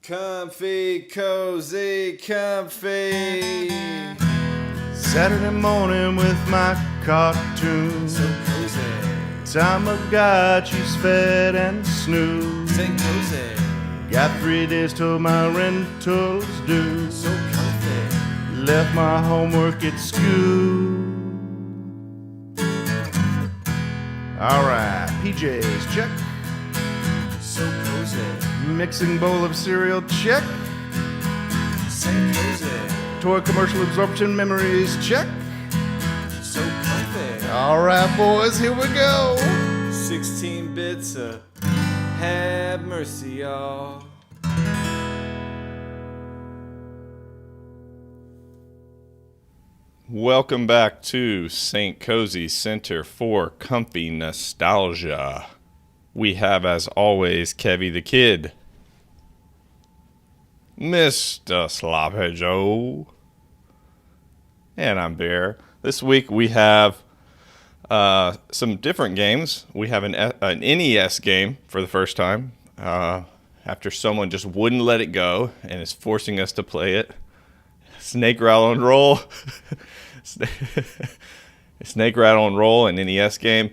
Comfy, cozy, comfy. Saturday morning with my cartoons. So cozy. Tamagotchi's fed and snoozed. Say cozy. Got 3 days till my rental's due. So comfy. Left my homework at school. Alright, PJs, check. So cozy. Mixing bowl of cereal, check. Say cozy. Toy commercial absorption memories, check. So comfy. Alright, boys, here we go. 16 bits of have mercy, y'all. Welcome back to St. Kohzee Center for Comfy Nostalgia. We have, as always, Kevy the Kid, Mr. Sloppy Joe, and I'm Bear. This week we have some different games. We have an NES game for the first time after someone just wouldn't let it go and is forcing us to play it. Snake, Rattle, and Roll. Snake, Rattle, and Roll, an NES game.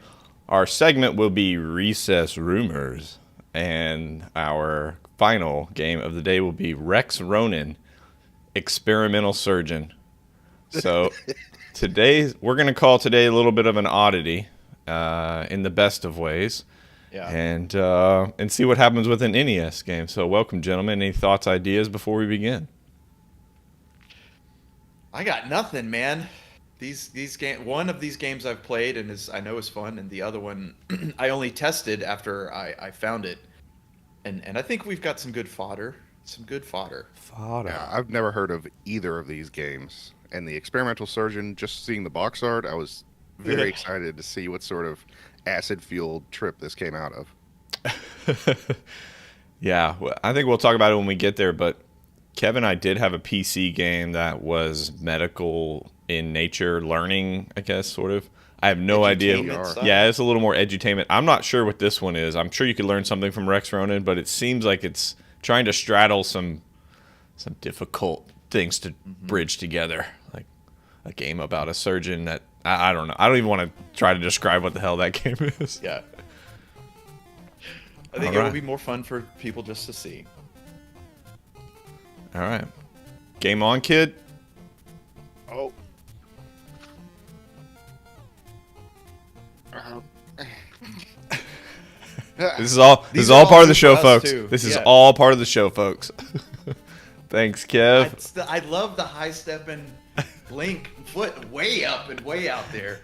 Our segment will be Recess Rumors, and our final game of the day will be Rex Ronan, Experimental Surgeon. So we're going to call today a little bit of an oddity in the best of ways, and see what happens with an NES game. So welcome, gentlemen. Any thoughts, ideas before we begin? I got nothing, man. One of these games I've played and I know is fun, and the other one I only tested after I found it, and I think we've got some good fodder. Yeah, I've never heard of either of these games. And the Experimental Surgeon, just seeing the box art, I was very excited to see what sort of acid-fueled trip this came out of. Yeah, I think we'll talk about it when we get there, but Kevin and I did have a PC game that was medical in nature, learning, I guess, sort of. I have no idea. Style. Yeah, it's a little more edutainment. I'm not sure what this one is. I'm sure you could learn something from Rex Ronan, but it seems like it's trying to straddle some difficult things to bridge together, like a game about a surgeon that I don't know. I don't even want to try to describe what the hell that game is. Yeah. I think it will be more fun for people just to see. All right. Game on, kid. Oh. This is all part of the show, folks. This is all part of the show, folks. Thanks, Kev. I love the high-stepping Link foot way up and way out there.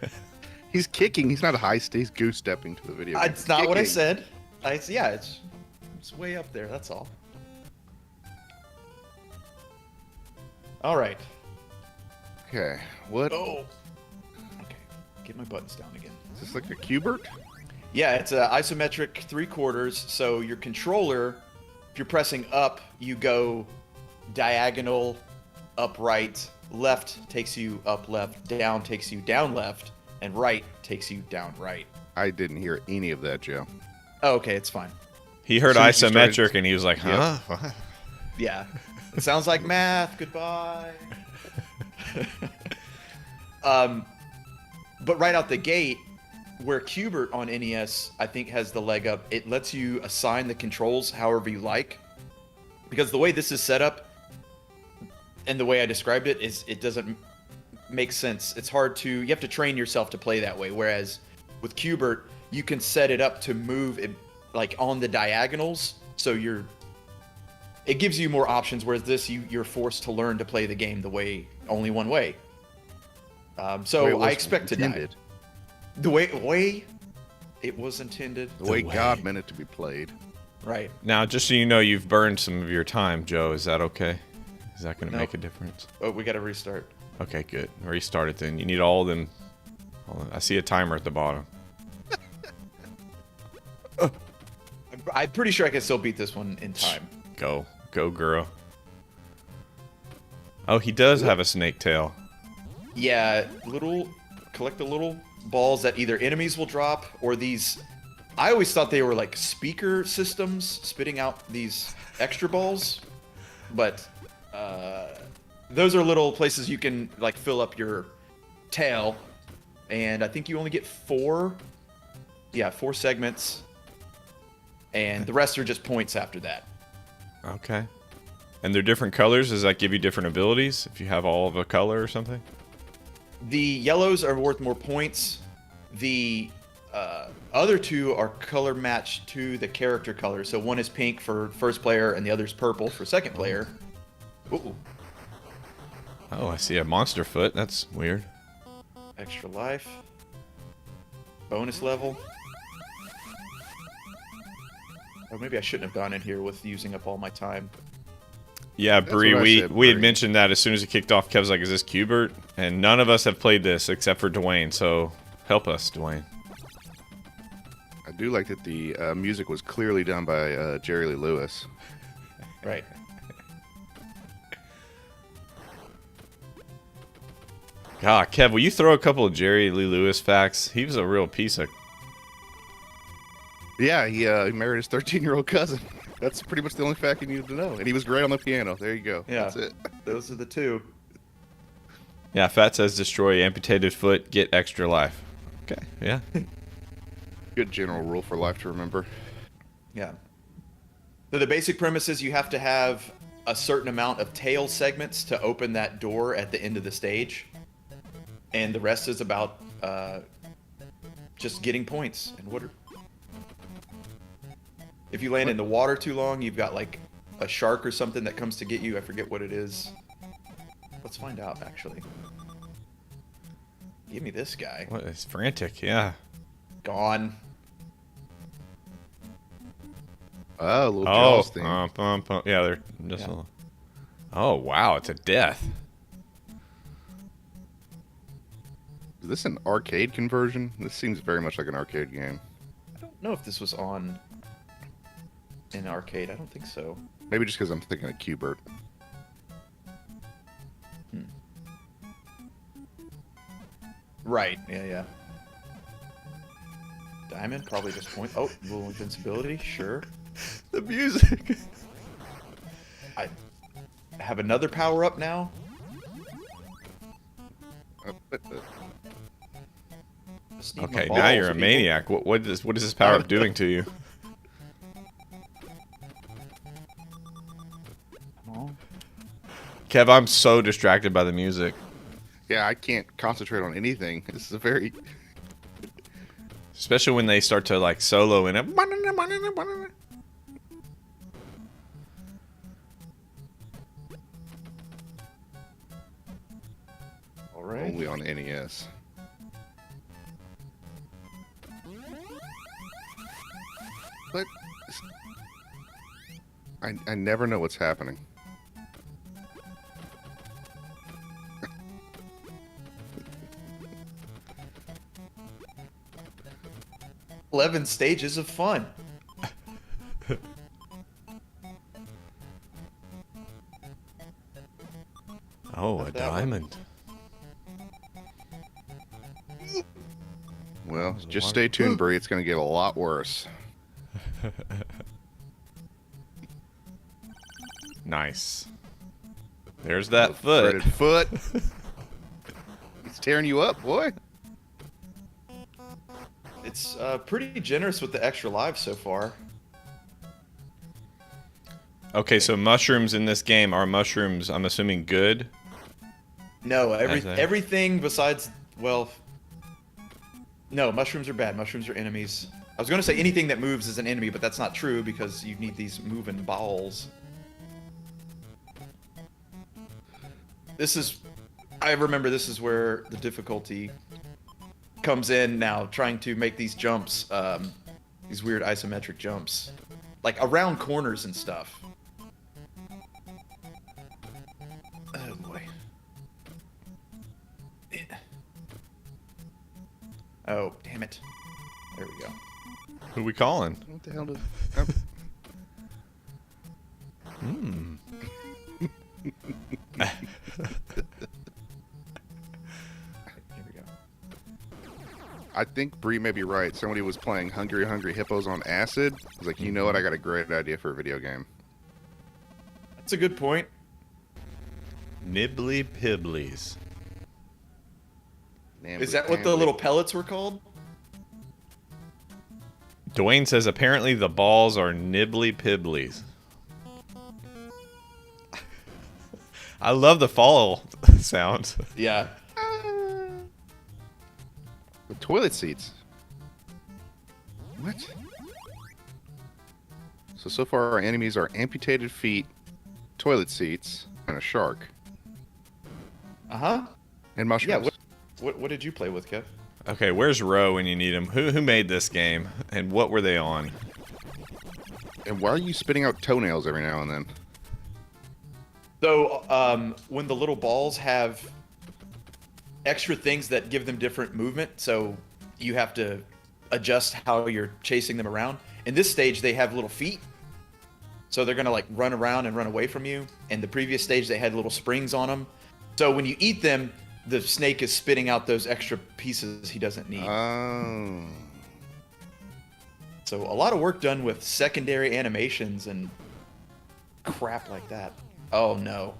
He's kicking. He's not he's goose-stepping to the video game. It's not what I said. It's way up there, that's all. All right. Okay, what? Oh. Okay, get my buttons down again. Is this like a Cubert? Yeah, it's a isometric 3/4, so your controller, if you're pressing up, you go diagonal, upright, left takes you up left, down takes you down left, and right takes you down right. I didn't hear any of that, Joe. Oh, okay, it's fine. He heard As soon as you isometric started- and he was like, huh? Yeah. It sounds like math. Goodbye. But right out the gate, where Cubert on NES, I think, has the leg up, it lets you assign the controls however you like. Because the way this is set up, and the way I described it, is it doesn't make sense. It's hard to... You have to train yourself to play that way. Whereas with Cubert, you can set it up to move it, like, on the diagonals. So it gives you more options, whereas this, you're forced to learn to play the game only one way. So I expect to die. The way it was intended. The way God meant it to be played. Right. Now, just so you know, you've burned some of your time, Joe. Is that okay? Is that going to make a difference? Oh, we got to restart. Okay, good. Restart it then. You need all of them. I see a timer at the bottom. I'm pretty sure I can still beat this one in time. Go, girl. Oh, he does have a snake tail. Yeah, collect the little balls that either enemies will drop or these I always thought they were like speaker systems spitting out these extra balls. but those are little places you can like fill up your tail, and I think you only get 4 segments, and the rest are just points after that. Okay. And they're different colors. Does that give you different abilities if you have all of a color or something? The yellows are worth more points. The other 2 are color matched to the character color. So one is pink for first player, and the other is purple for second player. Ooh. Oh, I see a monster foot. That's weird. Extra life. Bonus level. Or maybe I shouldn't have gone in here with using up all my time. Yeah, That's Bree, what I we said, had Bree. mentioned that as soon as it kicked off. Kev's like, "Is this Cubert?" And none of us have played this except for Dwayne. So help us, Dwayne. I do like that the music was clearly done by Jerry Lee Lewis. Right. God, Kev, will you throw a couple of Jerry Lee Lewis facts? He was a real piece of... Yeah, he married his 13-year-old cousin. That's pretty much the only fact you needed to know. And he was great on the piano. There you go. Yeah. That's it. Those are the 2. Yeah, Fat says destroy amputated foot, get extra life. Okay, yeah. Good general rule for life to remember. Yeah. So the basic premise is you have to have a certain amount of tail segments to open that door at the end of the stage. And the rest is about just getting points and water. If you land in the water too long, you've got like a shark or something that comes to get you. I forget what it is. Let's find out, actually. Give me this guy. What is frantic? Yeah. Gone. Oh, a little Oh, Jaws thing. yeah, they're just Yeah. a little... Oh, wow, it's a death. Is this an arcade conversion? This seems very much like an arcade game. I don't know if this was on in arcade. I don't think so. Maybe just because I'm thinking of Cubert. Right. Yeah. Diamond, probably just point. Oh, little invincibility. Sure. The music. I have another power up now. Just need my Okay, now balls, you're a people. maniac. What is this power up doing to you? Come on. Kev, I'm so distracted by the music. Yeah, I can't concentrate on anything. This is a very... Especially when they start to like solo in it. All right. Only on NES. But... I never know what's happening. 11 stages of fun. Oh, a that one. diamond. Well, a just lot stay of- tuned, Bree. It's going to get a lot worse. Nice. There's that foot. Threaded foot. It's tearing you up, boy. It's pretty generous with the extra lives so far. Okay, so mushrooms in this game are mushrooms, I'm assuming, good? No, As a- everything besides, well, no, mushrooms are bad. Mushrooms are enemies. I was going to say anything that moves is an enemy, but that's not true because you need these moving balls. This is, I remember this is where the difficulty comes in now, trying to make these jumps, these weird isometric jumps, like around corners and stuff. Oh boy. Oh, damn it. There we go. Who we calling? What the hell did... Hmm. Here we go. I think Bree may be right. Somebody was playing Hungry Hippos on acid. I was like, you know what? I got a great idea for a video game. That's a good point. Nibbly pibblies. Is that what the little pellets were called? Dwayne says apparently the balls are nibbly pibblies. I love the fall sound. Yeah. The toilet seats. What? So far our enemies are amputated feet, toilet seats, and a shark. Uh-huh. And mushrooms. Yeah, what did you play with, Kev? Okay, where's Ro when you need him? Who made this game, and what were they on? And why are you spitting out toenails every now and then? So, when the little balls have extra things that give them different movement, so you have to adjust how you're chasing them around. In this stage, they have little feet, so they're gonna like run around and run away from you. In the previous stage, they had little springs on them. So when you eat them, the snake is spitting out those extra pieces he doesn't need. Oh. So a lot of work done with secondary animations and crap like that. Oh no.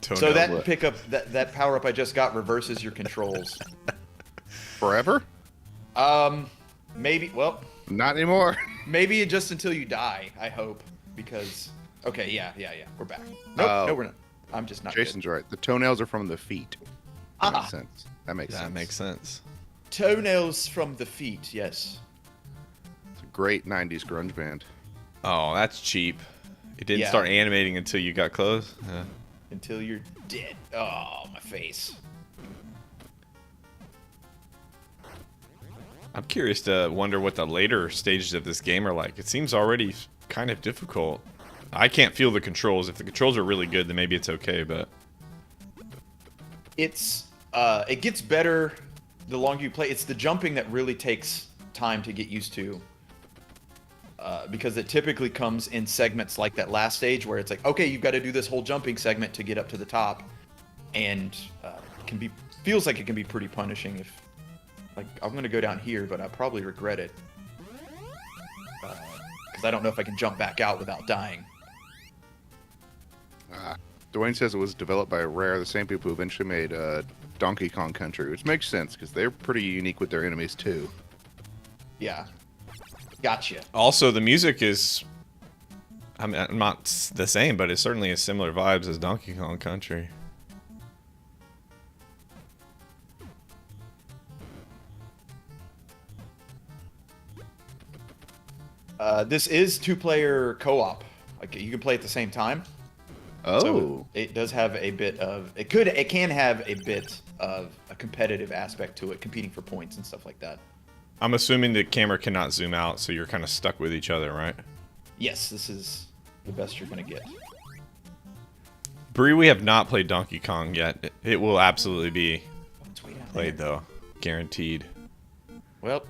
Toenail So that lip. pickup, that power up I just got reverses your controls. Forever? Maybe, well, Not anymore. maybe just until you die, I hope. Because, okay, yeah, we're back. Nope, no, we're not. I'm just not Jason's right. The toenails are from the feet. That makes sense. That makes sense. That makes sense. good. Toenails from the feet, yes. It's a great 90s grunge band. Oh, that's cheap. It didn't Yeah. start animating until you got close. Yeah. Until you're dead. Oh, my face. I'm curious to wonder what the later stages of this game are like. It seems already kind of difficult. I can't feel the controls. If the controls are really good, then maybe it's okay, but... It's, it gets better the longer you play. It's the jumping that really takes time to get used to. Because it typically comes in segments like that last stage where it's like, okay, you've got to do this whole jumping segment to get up to the top. And feels like it can be pretty punishing if, like, I'm going to go down here, but I probably regret it. Because I don't know if I can jump back out without dying. Dwayne says it was developed by Rare, the same people who eventually made Donkey Kong Country, which makes sense because they're pretty unique with their enemies too. Yeah. Gotcha. Also, the music is... I mean, not the same, but it certainly has similar vibes as Donkey Kong Country. This is two-player co-op. Like, you can play at the same time. Oh. So it does have a bit of it can have a bit of a competitive aspect to it, competing for points and stuff like that. I'm assuming the camera cannot zoom out, so you're kind of stuck with each other, right? Yes, this is the best you're gonna get. Bree, we have not played Donkey Kong yet. It will absolutely be It's way down played, there. though. Guaranteed. Well,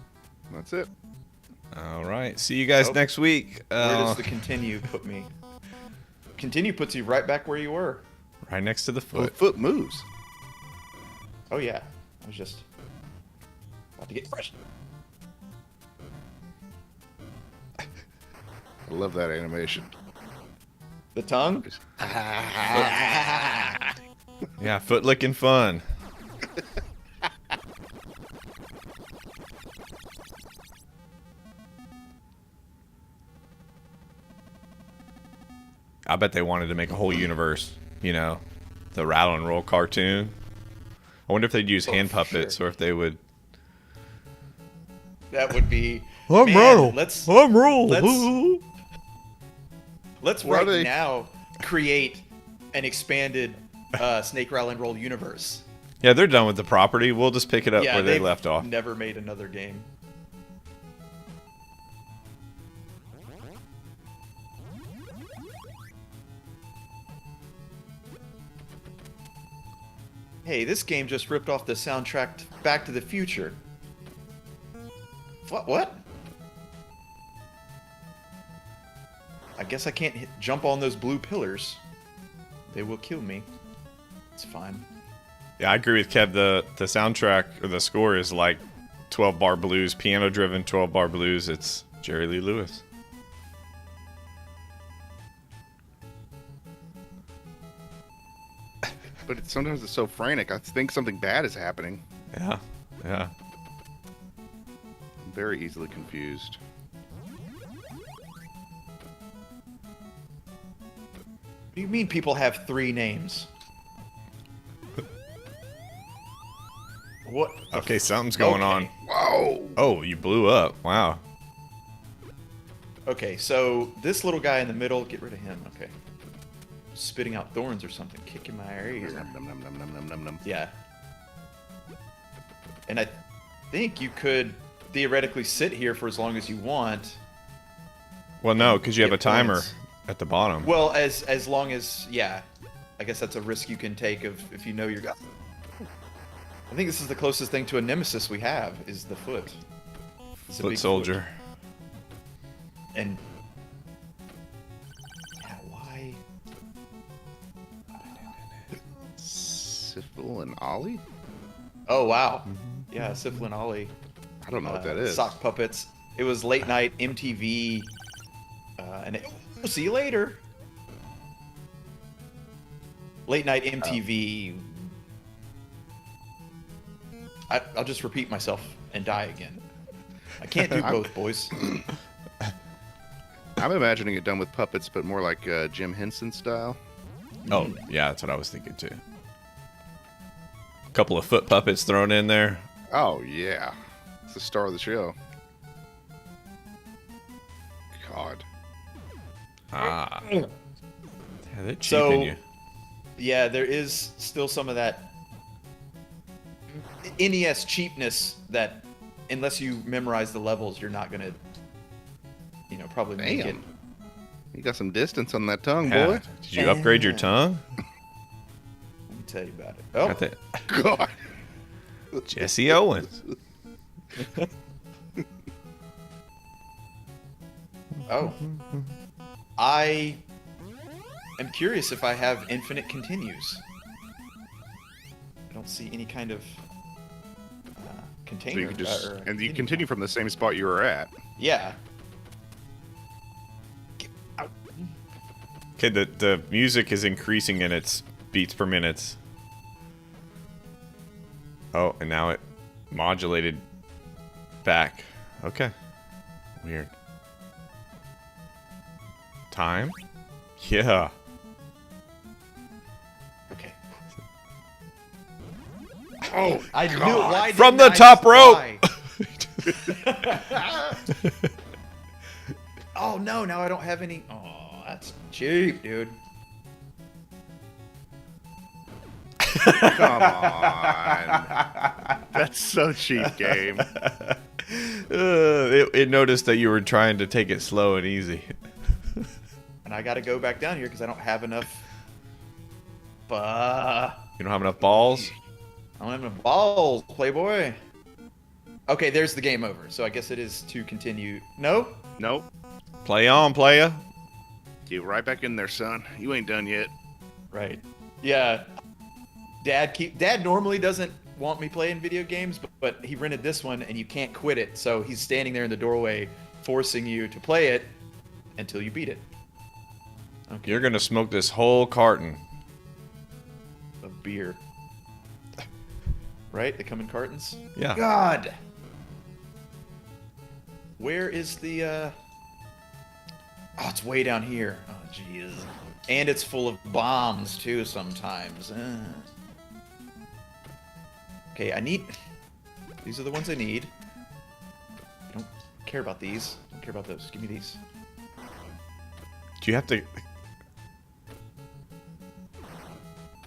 That's it. All right. See you guys Oh. next week. where does the continue put me? Continue puts you right back where you were. Right next to the Well, the foot. foot moves. Oh yeah, I was just about to get fresh. I love that animation. The tongue. Yeah, foot licking fun. I bet they wanted to make a whole universe, you know, the Rattle and Roll cartoon. I wonder if they'd use hand for puppets sure. or if they would. That would be. I'm Man, Rattle. Let's I'm Roll. let's Why right do they- now create an expanded Snake Rattle and Roll universe. Yeah, they're done with the property. We'll just pick it up where they they've left off. Never made another game. Hey, this game just ripped off the soundtrack to Back to the Future. What? I guess I can't jump on those blue pillars. They will kill me. It's fine. Yeah, I agree with Kev. The soundtrack or the score is like 12 bar blues, piano driven 12 bar blues. It's Jerry Lee Lewis. but sometimes it's so frantic. I think something bad is happening. Yeah. Yeah. I'm very easily confused. What do you mean people have 3 names? What? Okay, something's going on. Whoa! Oh, you blew up. Wow. Okay, so this little guy in the middle, get rid of him. Okay. Spitting out thorns or something, kicking my ear. Num, num, num, num, num, num, num, num. Yeah. And I think you could theoretically sit here for as long as you want. Well, no, because you have a Get timer points. at the bottom. Well, as long as, yeah. I guess that's a risk you can take if you know you're... I think this is the closest thing to a nemesis we have, is the foot. It's a Foot big soldier. And... Yeah, why? Syphil and Ollie? Oh, wow. Yeah, Syphil and Ollie. I don't know what that is. Sock puppets. It was late night MTV. See you later. Late night MTV. I'll just repeat myself and die again. I can't do both, boys. I'm imagining it done with puppets, but more like Jim Henson style. Oh, yeah, that's what I was thinking too. A couple of foot puppets thrown in there. Oh, yeah. It's the star of the show. God. Ah. Yeah, they're cheaping So- you. Yeah, there is still some of that NES cheapness that, unless you memorize the levels, you're not gonna, probably make it. Damn. You got some distance on that tongue, Yeah. boy. Did you upgrade your tongue? Let me tell you about it. Oh, Got that God. Jesse Owens. oh. I am curious if I have infinite continues. I don't see any kind of So container. you can just, or and you continue. continue from the same spot you were at. Yeah. Okay, the music is increasing in its beats per minute. Oh, and now it modulated back. Okay. Weird. Time? Yeah. Okay. Oh, I knew it. Why From didn't the I top rope! try? Oh no! Now I don't have any. Oh, that's cheap, dude. come on. That's so cheap, game. It noticed that you were trying to take it slow and easy. And I got to go back down here because I don't have enough. You don't have enough balls? I don't have enough balls, Playboy. Okay, there's the game over. So I guess it is to continue. No? Nope. Play on, playa. Get right back in there, son. You ain't done yet. Right. Yeah. Dad normally doesn't want me playing video games, but he rented this one and you can't quit it. So he's standing there in the doorway forcing you to play it until you beat it. Okay. You're gonna smoke this whole carton. Of beer. Right? They come in cartons? Yeah. God! Where is the, Oh, it's way down here. Oh, jeez. And it's full of bombs, too, sometimes. Okay, I need... These are the ones I need. I don't care about these. I don't care about those. Give me these. Do you have to...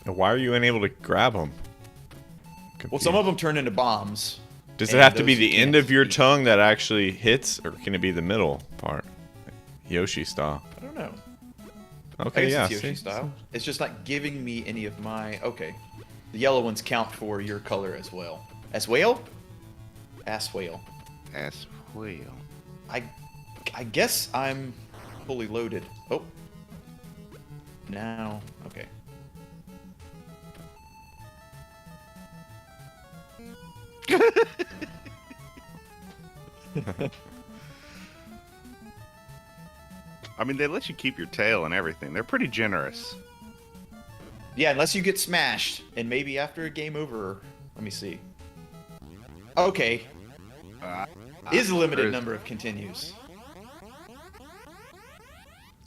Why are you unable to grab them? Well, some of them turn into bombs. Does it and have to be those you the end can't of your eat. tongue that actually hits, or can it be the middle part? Yoshi style. I don't know. Okay, I guess yeah. it's Yoshi see? style. It's just not giving me any of my... Okay. The yellow ones count for your color as well. As well? As well. As well. I guess I'm fully loaded. Oh. Now. Okay. I mean, they let you keep your tail and everything. They're pretty generous. Yeah, unless you get smashed, and maybe after a game over. Let me see. Okay. Is a limited number of continues.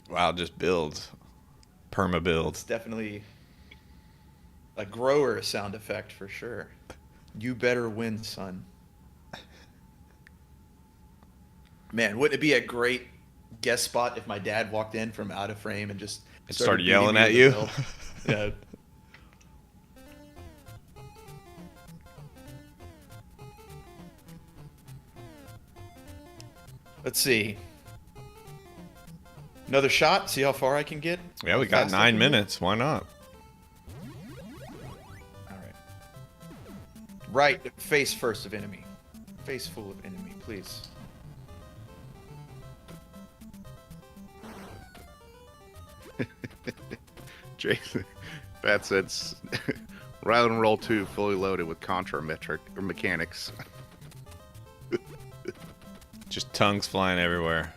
Wow, just builds. Perma builds. It's definitely a grower sound effect for sure. You better win, son. Man, wouldn't it be a great guest spot if my dad walked in from out of frame and just Started beating yelling me at with a you? belt? Yeah. Let's see. Another shot. See how far I can get. Yeah, we How got fast I 9 can get? minutes. Why not? All right. Right face first of enemy. Face full of enemy, please. Jason, Pat said, Rattle and Roll 2 fully loaded with contra mechanics. Just tongues flying everywhere.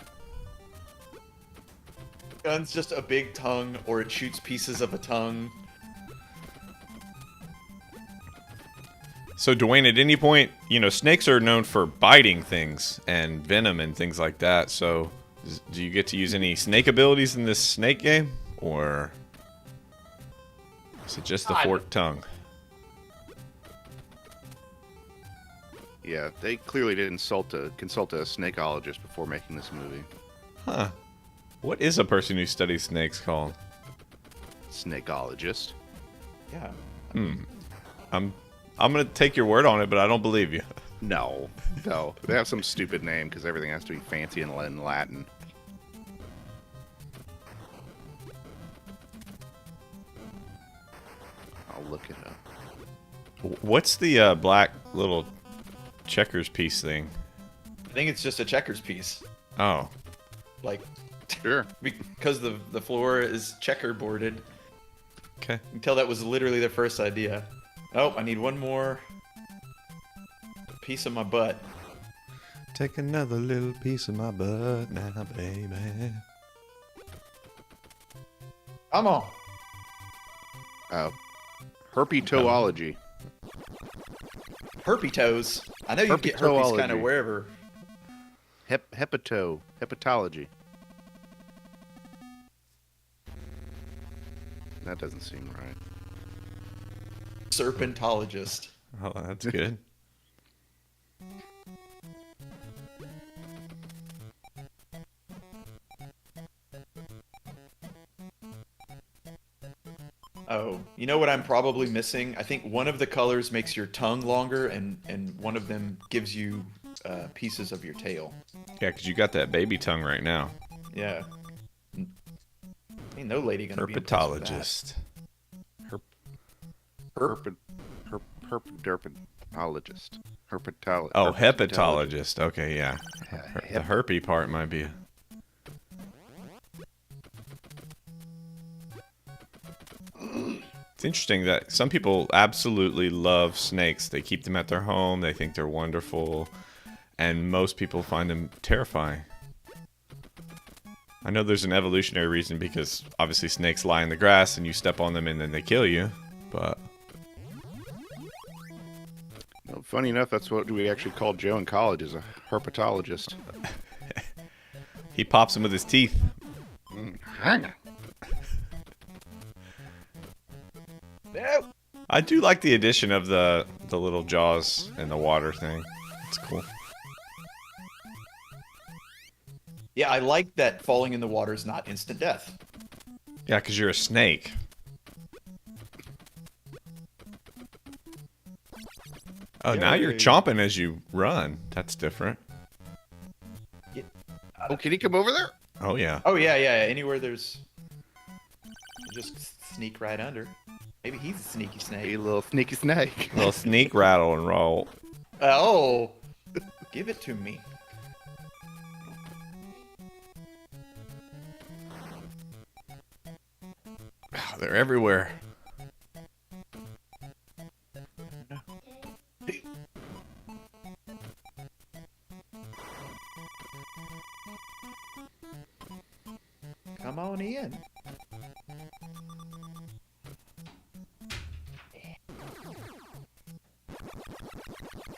Gun's just a big tongue, or it shoots pieces of a tongue. So, Dwayne, at any point, snakes are known for biting things and venom and things like that. So, do you get to use any snake abilities in this snake game? Or is it just the forked tongue? Yeah, they clearly didn't consult a snakeologist before making this movie. Huh. What is a person who studies snakes called? Snakeologist. Yeah. I'm going to take your word on it, but I don't believe you. No. They have some stupid name because everything has to be fancy and in Latin. I'll look it up. What's the black little checkers piece thing? I think it's just a checkers piece. Oh. Like, Sure. because the floor is checkerboarded. Okay. You can tell that was literally their first idea. Oh, I need one more piece of my butt. Take another little piece of my butt now, baby. Come on. Herpetoology. Herpy toes. I know you get herpes kind of Herpetology. wherever. Hepatology. That doesn't seem right. Serpentologist. Oh, that's good. Oh, you know what I'm probably missing? I think one of the colors makes your tongue longer, and one of them gives you pieces of your tail. Yeah, because you got that baby tongue right now. Yeah. Ain't no lady gonna be impressed with that. Herpetologist. Herpetologist. Herpetologist. Oh, hepatologist. Okay, yeah. The herpy part might be. It's interesting that some people absolutely love snakes. They keep them at their home. They think they're wonderful. And most people find them terrifying. I know there's an evolutionary reason because obviously snakes lie in the grass and you step on them and then they kill you. But Well, funny enough, that's what we actually called Joe in college, is a herpetologist. he pops them with his teeth. Hang on. No. I do like the addition of the little jaws and the water thing. It's cool. Yeah, I like that falling in the water is not instant death. Yeah, because you're a snake. Oh, now you're Yay. chomping as you run. That's different. Oh, can he come over there? Oh, yeah. Oh yeah, yeah. Anywhere there's, you just sneak right under. Maybe he's a sneaky A snake. little sneaky snake. Little sneak, rattle, and roll. Oh, give it to me. Oh, they're everywhere. Come on in.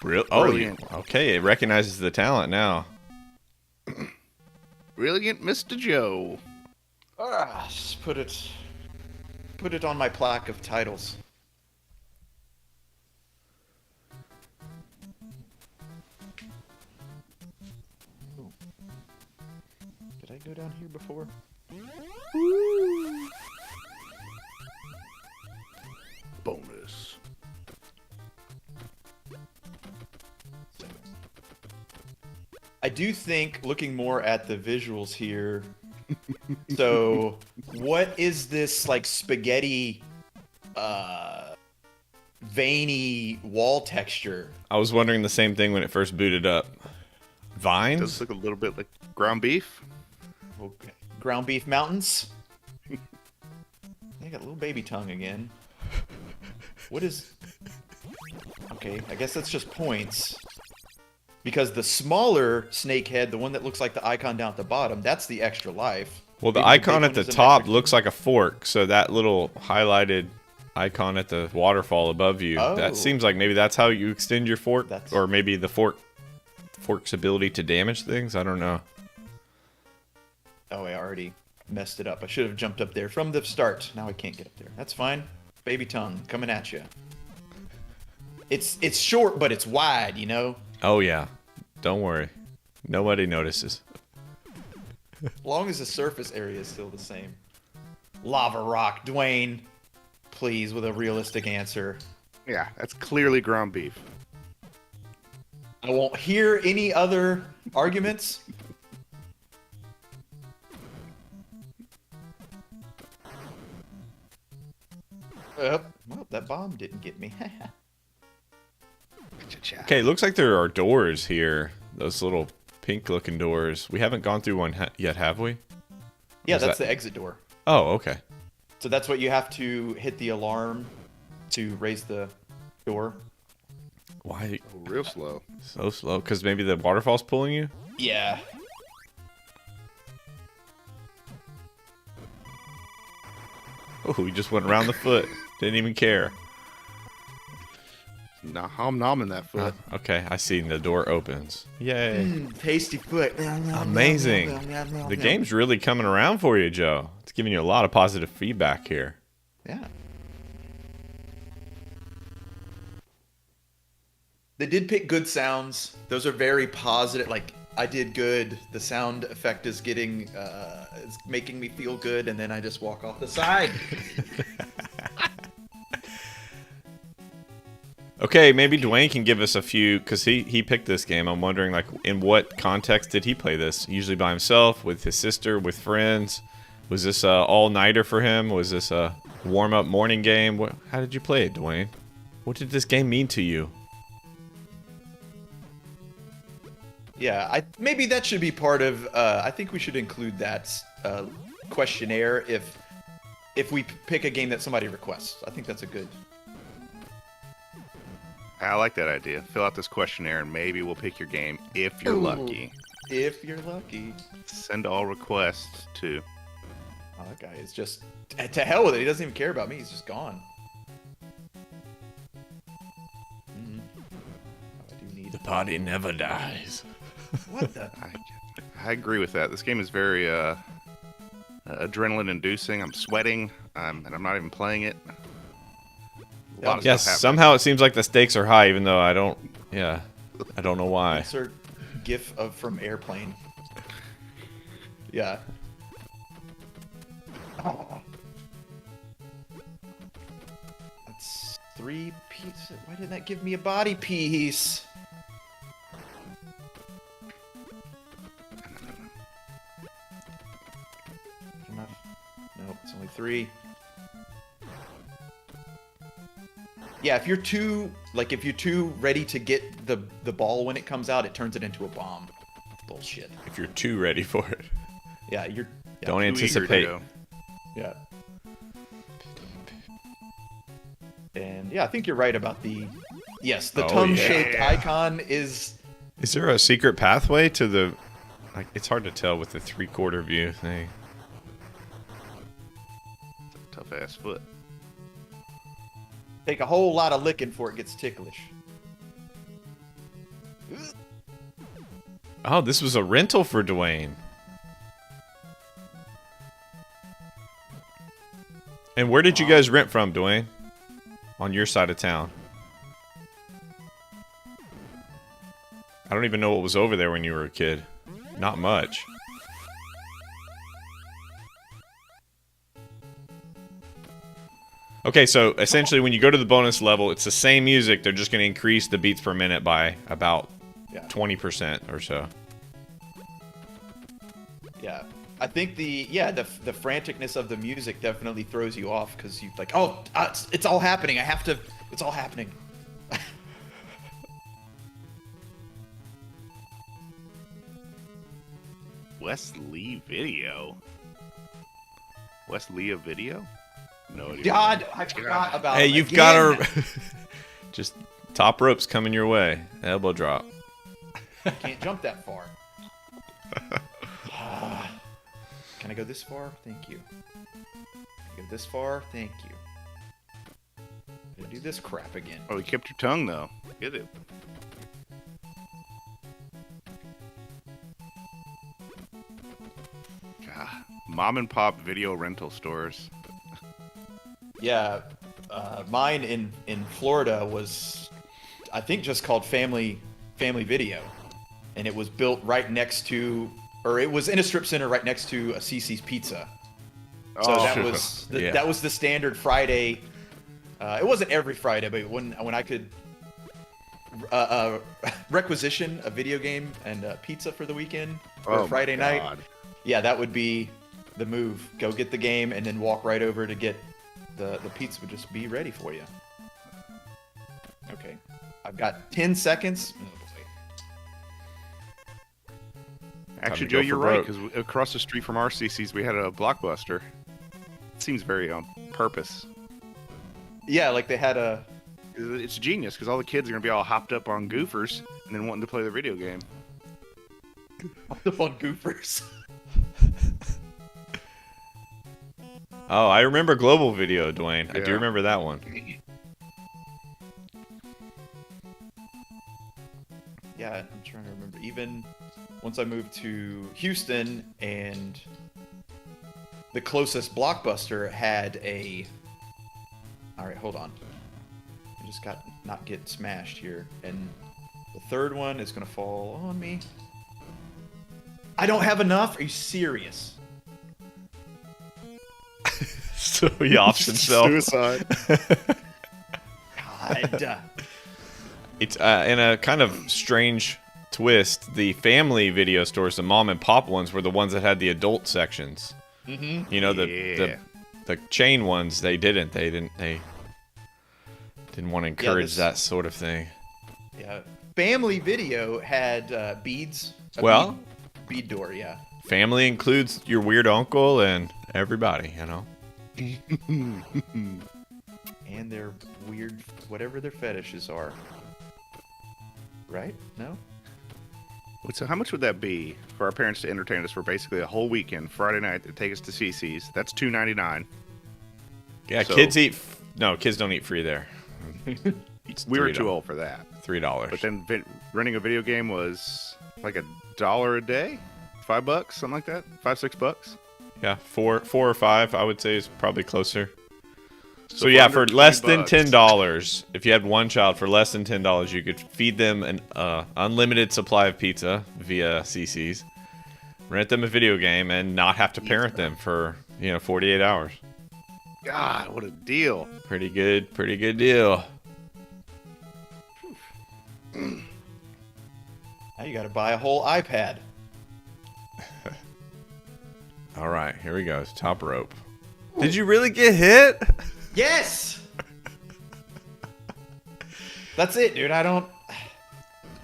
Real? Oh, Brilliant. okay. It recognizes the talent now. Brilliant, Mr. Joe. Just put it on my plaque of titles. Ooh. Did I go down here before? Bonus. I do think, looking more at the visuals here, so what is this like spaghetti, veiny wall texture? I was wondering the same thing when it first booted up. Vines? Does look a little bit like ground beef. Okay. Ground beef mountains. They got little baby tongue again. What is? Okay, I guess that's just points. Because the smaller snake head, the one that looks like the icon down at the bottom, that's the extra life. Well, the Maybe icon big at the one is an top extra- looks like a fork, so that little highlighted icon at the waterfall above you, Oh. that seems like maybe that's how you extend your fork, That's- or maybe the fork's ability to damage things. I don't know. Oh, I already messed it up. I should have jumped up there from the start. Now I can't get up there. That's fine. Baby tongue coming at you. It's short, but it's wide, you know? Oh yeah, don't worry, nobody notices. As long as the surface area is still the same. Lava rock, Dwayne. Please, with a realistic answer. Yeah, that's clearly ground beef. I won't hear any other arguments. Well, that bomb didn't get me. Okay, it looks like there are doors here. Those little pink-looking doors. We haven't gone through one yet, have we? Yeah, Is that's that- the exit door. Oh, okay. So that's what you have to hit the alarm to raise the door. Why Oh, real slow. so slow? Because maybe the waterfall's pulling you? Yeah. Oh, we just went around the foot. Didn't even care. Nah, I'm nomming that foot. Okay, I see. The door opens. Yay. Tasty foot. Amazing. The game's really coming around for you, Joe. It's giving you a lot of positive feedback here. Yeah. They did pick good sounds. Those are very positive. Like, I did good. The sound effect is getting, is making me feel good, and then I just walk off the side. Okay, maybe Dwayne can give us a few, because he picked this game. I'm wondering, like, in what context did he play this? Usually by himself, with his sister, with friends? Was this a all-nighter for him? Was this a warm-up morning game? How did you play it, Dwayne? What did this game mean to you? Yeah, maybe that should be part of. I think we should include that questionnaire if we pick a game that somebody requests. I think that's a good. I like that idea. Fill out this questionnaire and maybe we'll pick your game if you're lucky. If you're lucky. Send all requests to. Oh, that guy is just to hell with it. He doesn't even care about me. He's just gone. Oh, I do need. The party never dies. What the? I agree with that. This game is very adrenaline inducing. I'm sweating, and I'm not even playing it. A lot of Yes, stuff happening. somehow it seems like the stakes are high, even though I don't know why. Insert GIF from Airplane. Yeah. Oh. That's 3 pieces. Why didn't that give me a body piece? Enough? Nope, it's only 3. Yeah, if you're too ready to get the ball when it comes out, it turns it into a bomb. Bullshit. If you're too ready for it. Yeah, you're. Yeah, Don't Too eager to anticipate. go. Yeah. And yeah, I think you're right about the. Yes, the Oh, tongue-shaped yeah. icon is. Is there a secret pathway to the... Like, it's hard to tell with the 3/4 view thing. Tough ass foot. Take a whole lot of licking before it gets ticklish. Oh, this was a rental for Dwayne. And where did you guys rent from, Dwayne? On your side of town. I don't even know what was over there when you were a kid. Not much. Okay, so essentially when you go to the bonus level, it's the same music. They're just going to increase the beats per minute by about 20% or so. Yeah. I think the franticness of the music definitely throws you off because you're like, oh, it's all happening. It's all happening. Wesley Video. Wesley Video? No idea. God, I forgot about. Hey, you've got to just top ropes coming your way. Elbow drop. Can't jump that far. Can I go this far? Thank you. Can I go this far? Thank you. I'm gonna do this crap again. Oh, you kept your tongue though. Get it. God, mom and pop video rental stores. Yeah, mine in Florida was, I think, just called Family Video, and it was built right next to, or it was in a strip center right next to a CC's Pizza. So that was the standard Friday. It wasn't every Friday, but when I could requisition a video game and pizza for the weekend or Friday night, yeah, that would be the move. Go get the game and then walk right over to get the pizza. Would just be ready for you. Okay, I've got 10 seconds. Actually, Joe, you're right, because across the street from our CC's, we had a Blockbuster. It seems very on purpose. Yeah, like they had a... It's genius, because all the kids are going to be all hopped up on goofers and then wanting to play the video game. Hopped up on goofers? Oh, I remember Global Video, Dwayne. Yeah. I do remember that one. Yeah, I'm trying to remember. Even once I moved to Houston and the closest Blockbuster had a... Alright, hold on. I just got not get smashed here. And the third one is going to fall on me. I don't have enough? Are you serious? So he offs himself. Suicide. God. It's in a kind of strange twist. The family video stores, the mom and pop ones, were the ones that had the adult sections. Mm-hmm. You know, the chain ones, they didn't want to encourage that sort of thing. Yeah, Family Video had beads. Bead door, yeah. Family includes your weird uncle and everybody, you know. And their weird, whatever their fetishes are. Right? No? So how much would that be for our parents to entertain us for basically a whole weekend, Friday night, to take us to CC's? That's $2.99. Yeah, so, kids don't eat free there. We were too old for that. $3. But then renting a video game was like $1 a day, $5, something like that, $5-6. Yeah, four or five, I would say, is probably closer. So yeah, for less than $10, if you had one child, for less than $10, you could feed them an unlimited supply of pizza via CC's, rent them a video game, and not have to parent them for 48 hours. God, what a deal! Pretty good deal. Now you got to buy a whole iPad. All right, here we go. It's top rope. Did you really get hit? Yes! That's it, dude. I'm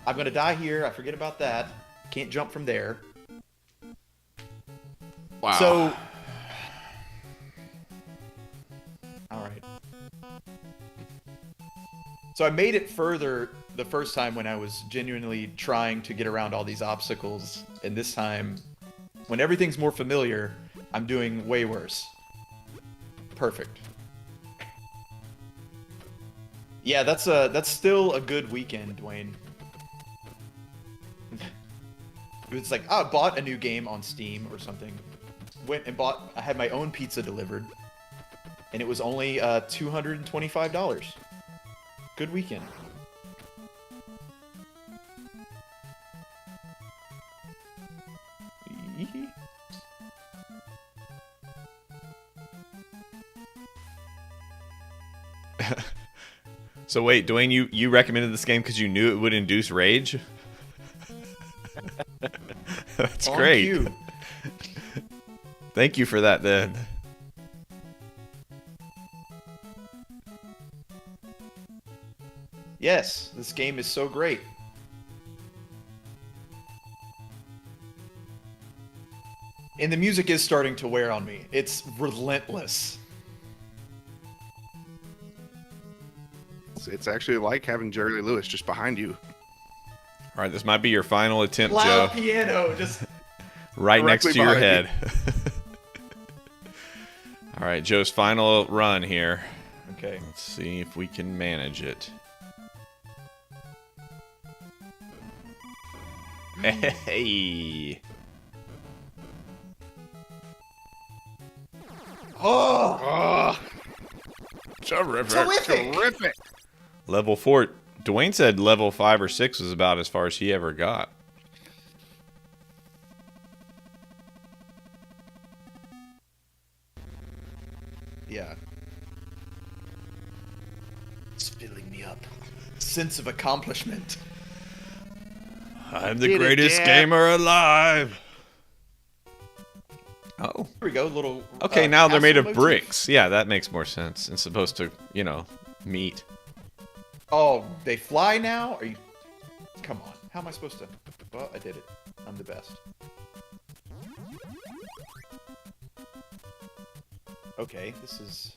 going to die here. I forget about that. Can't jump from there. Wow. So... Alright. So I made it further the first time when I was genuinely trying to get around all these obstacles. And this time, when everything's more familiar, I'm doing way worse. Perfect. Yeah, that's still a good weekend, Dwayne. It's like, I bought a new game on Steam or something. I had my own pizza delivered. And it was only $225. Good weekend. So wait, Dwayne, you recommended this game because you knew it would induce rage? That's On great. cue. Thank you for that, then. Yes, this game is so great. And the music is starting to wear on me. It's relentless. It's actually like having Jerry Lee Lewis just behind you. All right, this might be your final attempt, Loud Joe. piano, just Right next to directly your behind head. All right, Joe's final run here. okay. Let's see if we can manage it. Hey. Oh, Terrific. Level 4. Dwayne said level 5 or 6 was about as far as he ever got. yeah. It's filling me up. Sense of accomplishment. I'm the Did it, greatest Dad. gamer alive. Oh. Here we go, little. Okay, now they're made of castle motif. bricks. Yeah, that makes more sense. It's supposed to, meet. Oh, they fly now? Are you? Come on. How am I supposed to? Well, I did it. I'm the best. Okay, this is.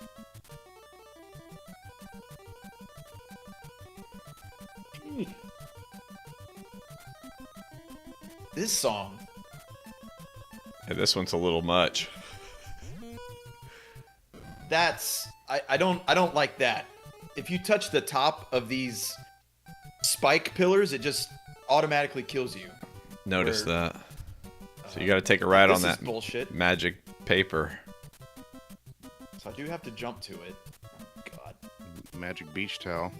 This song. Yeah, this one's a little much. That's I don't like that. If you touch the top of these spike pillars, it just automatically kills you. Notice Where- that. So you got to take a ride This on that is bullshit. magic paper. So I do have to jump to it. Oh, God. Magic beach towel.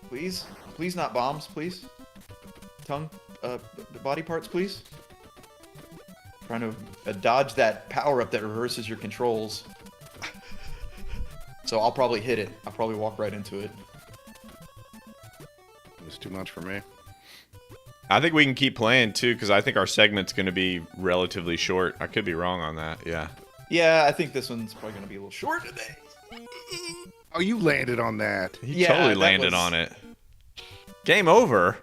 Please? Please not bombs, please? Tongue, body parts, please? Trying to dodge that power-up that reverses your controls. So I'll probably hit it. I'll probably walk right into it. It was too much for me. I think we can keep playing too, because I think our segment's going to be relatively short. I could be wrong on that. Yeah. Yeah, I think this one's probably going to be a little short today. Oh, you landed on that. He Yeah, totally that landed was- on it. Game over.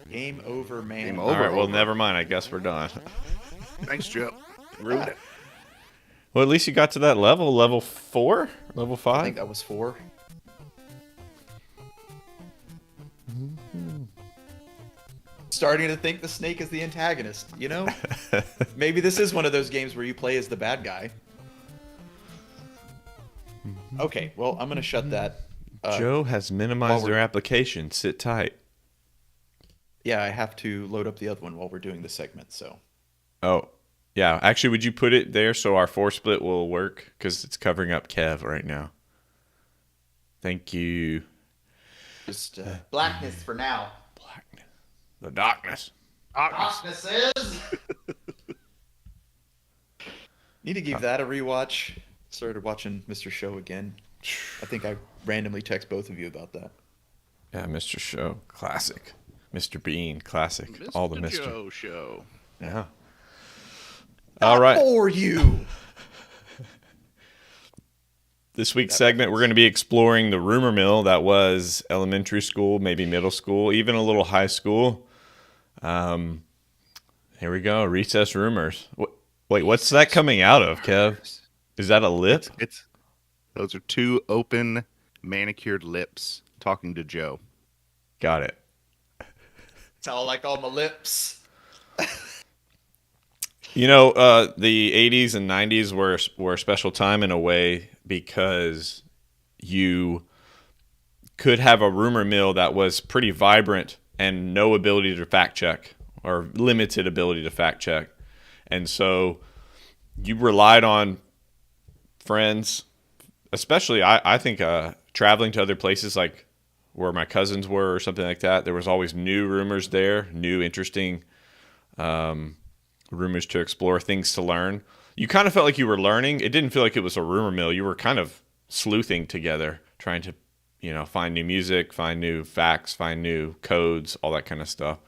Game over, man. Game All over. right. Well, over. never mind. I guess we're done. Thanks, Joe. Ruined it. Well, at least you got to that level. Level 4? Level I 5? think that was 4. Starting to think the snake is the antagonist, you know? Maybe this is one of those games where you play as the bad guy. Okay, well, I'm going to shut that. Joe has minimized while we're- their application. Sit tight. Yeah, I have to load up the other one while we're doing the segment, so. Oh, yeah. Actually, would you put it there so our 4 split will work? Because it's covering up Kev right now. Thank you. Just blackness for now. Blackness. The darkness. Darkness is. Need to give that a rewatch. Started watching Mr. Show again. I think I randomly text both of you about that. Yeah, Mr. Show. Classic. Mr. Bean. Classic. All the Mr. Joe show. Yeah. All right. For you. This week's segment, we're going to be exploring the rumor mill that was elementary school, maybe middle school, even a little high school. Here we go. Recess rumors. Wait, what's that coming out of, Kev? Is that a lip? Those are 2 open manicured lips talking to Joe. Got it. It's all like all my lips. You know, the 80s and 90s were a special time in a way because you could have a rumor mill that was pretty vibrant and no ability to fact check, or limited ability to fact check. And so you relied on friends, especially I think traveling to other places like where my cousins were or something like that. There was always new rumors there, new interesting rumors to explore, things to learn. You kind of felt like you were learning. It didn't feel like it was a rumor mill. You were kind of sleuthing together, trying to, find new music, find new facts, find new codes, all that kind of stuff.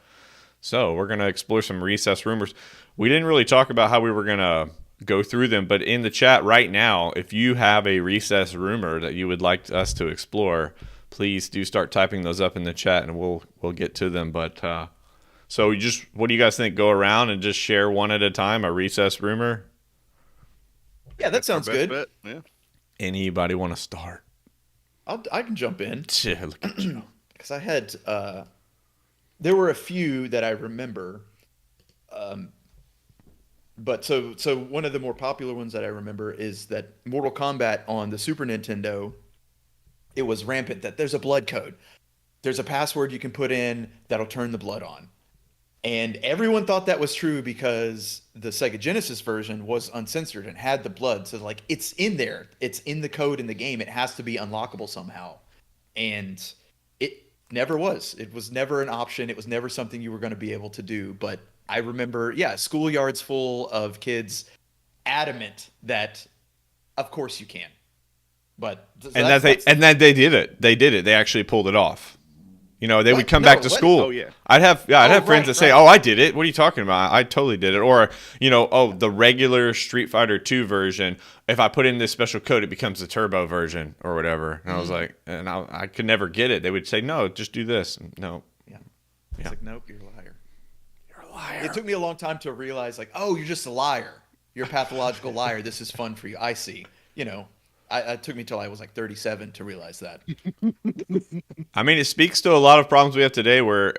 So we're going to explore some recess rumors. We didn't really talk about how we were going to go through them, but in the chat right now, if you have a recess rumor that you would like us to explore, please do start typing those up in the chat, and we'll get to them. But so what do you guys think? Go around and just share one at a time, a recess rumor? Yeah, that sounds good. Bet. Yeah. Anybody want to start? I can jump in. Yeah, look at you. Because I had, there were a few that I remember. But so one of the more popular ones that I remember is that Mortal Kombat on the Super Nintendo, it was rampant that there's a blood code. There's a password you can put in that'll turn the blood on. And everyone thought that was true because the Sega Genesis version was uncensored and had the blood. So like, it's in there. It's in the code in the game. It has to be unlockable somehow. And it never was. It was never an option. It was never something you were going to be able to do. But I remember, schoolyards full of kids adamant that, of course you can. But then they did it. They did it. They actually pulled it off. They would come back to school. Oh, yeah. I'd have friends right, that say, "Oh, I did it. What are you talking about? I totally did it." Or, the regular Street Fighter 2 version, if I put in this special code, it becomes the turbo version or whatever. And I was like, and I could never get it. They would say, "No, just do this." And no. Yeah. It's like, nope, you're a liar. You're a liar. It took me a long time to realize, like, oh, you're just a liar. You're a pathological liar. This is fun for you. I see. It took me till I was like 37 to realize that. I mean, it speaks to a lot of problems we have today where,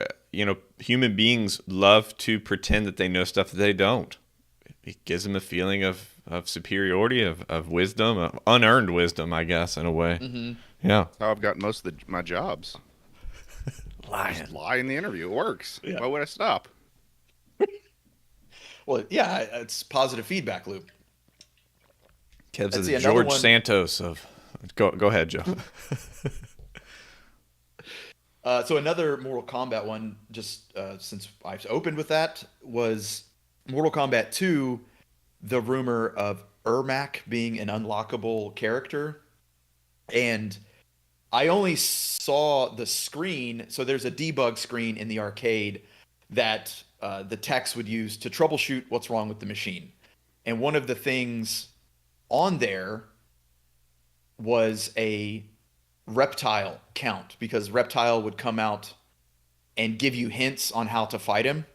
human beings love to pretend that they know stuff that they don't. It gives them a feeling of superiority, of wisdom, of unearned wisdom, I guess, in a way. Mm-hmm. Yeah. That's how I've got most of my jobs. Lying. Just lie in the interview. It works. Yeah. Why would I stop? Well, yeah, it's positive feedback loop. Kev's Let's the see, another George one. Santos of... Go ahead, Joe. So another Mortal Kombat one, just since I've opened with that, was Mortal Kombat 2, the rumor of Ermac being an unlockable character. And I only saw the screen, so there's a debug screen in the arcade that the techs would use to troubleshoot what's wrong with the machine. And one of the things on there was a reptile count, because reptile would come out and give you hints on how to fight him.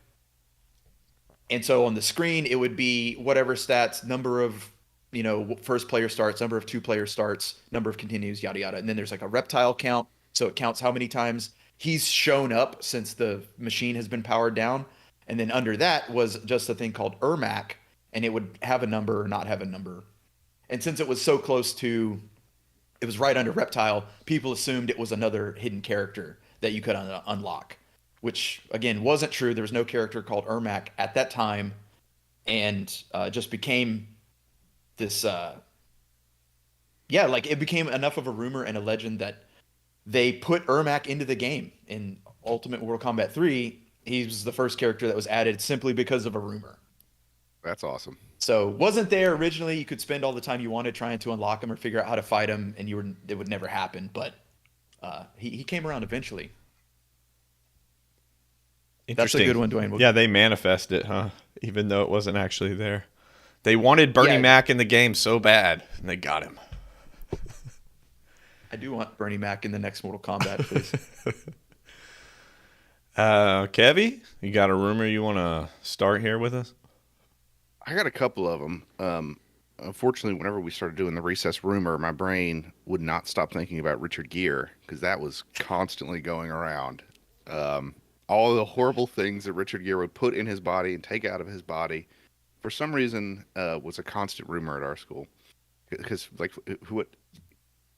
And so on the screen, it would be whatever stats, number of, first player starts, number of 2-player starts, number of continues, yada, yada. And then there's like a reptile count. So it counts how many times he's shown up since the machine has been powered down. And then under that was just a thing called Ermac, and it would have a number or not have a number. And since it was so close to, it was right under reptile, people assumed it was another hidden character that you could unlock, which again wasn't true. There was no character called Ermac at that time, and just became this it became enough of a rumor and a legend that they put Ermac into the game. In Ultimate Mortal Kombat 3, he was the first character that was added simply because of a rumor. That's awesome. So wasn't there originally. You could spend all the time you wanted trying to unlock him or figure out how to fight him, and it would never happen. But he came around eventually. That's a good one, Dwayne. Yeah, they manifest it, huh? Even though it wasn't actually there. They wanted Bernie Mac in the game so bad, and they got him. I do want Bernie Mac in the next Mortal Kombat, please. Kevy, you got a rumor you want to start here with us? I got a couple of them. Unfortunately, whenever we started doing the recess rumor, my brain would not stop thinking about Richard Gere, because that was constantly going around. All the horrible things that Richard Gere would put in his body and take out of his body, for some reason, was a constant rumor at our school. Because, like, what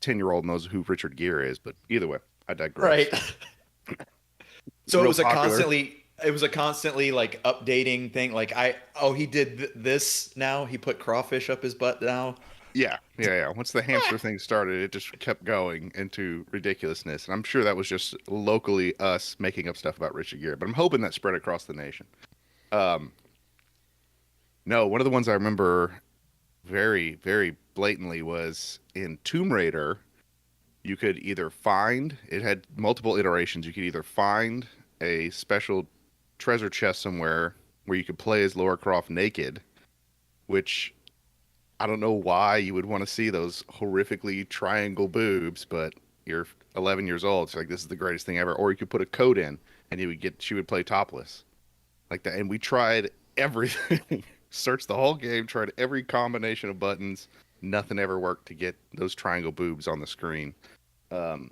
10-year-old knows who Richard Gere is, but either way. I digress. Right. So Real popular. it was a constantly like updating thing. Like he did this now. He put crawfish up his butt now. Yeah. Once the hamster thing started, it just kept going into ridiculousness. And I'm sure that was just locally us making up stuff about Richard Gere, but I'm hoping that spread across the nation. No, one of the ones I remember very, very blatantly was in Tomb Raider. You could either find, it had multiple iterations. You could either find a special treasure chest somewhere where you could play as Lara Croft naked, which I don't know why you would want to see those horrifically triangle boobs, but you're 11 years old. So like, this is the greatest thing ever. Or you could put a code in and she would play topless like that. And we tried everything, searched the whole game, tried every combination of buttons. Nothing ever worked to get those triangle boobs on the screen. And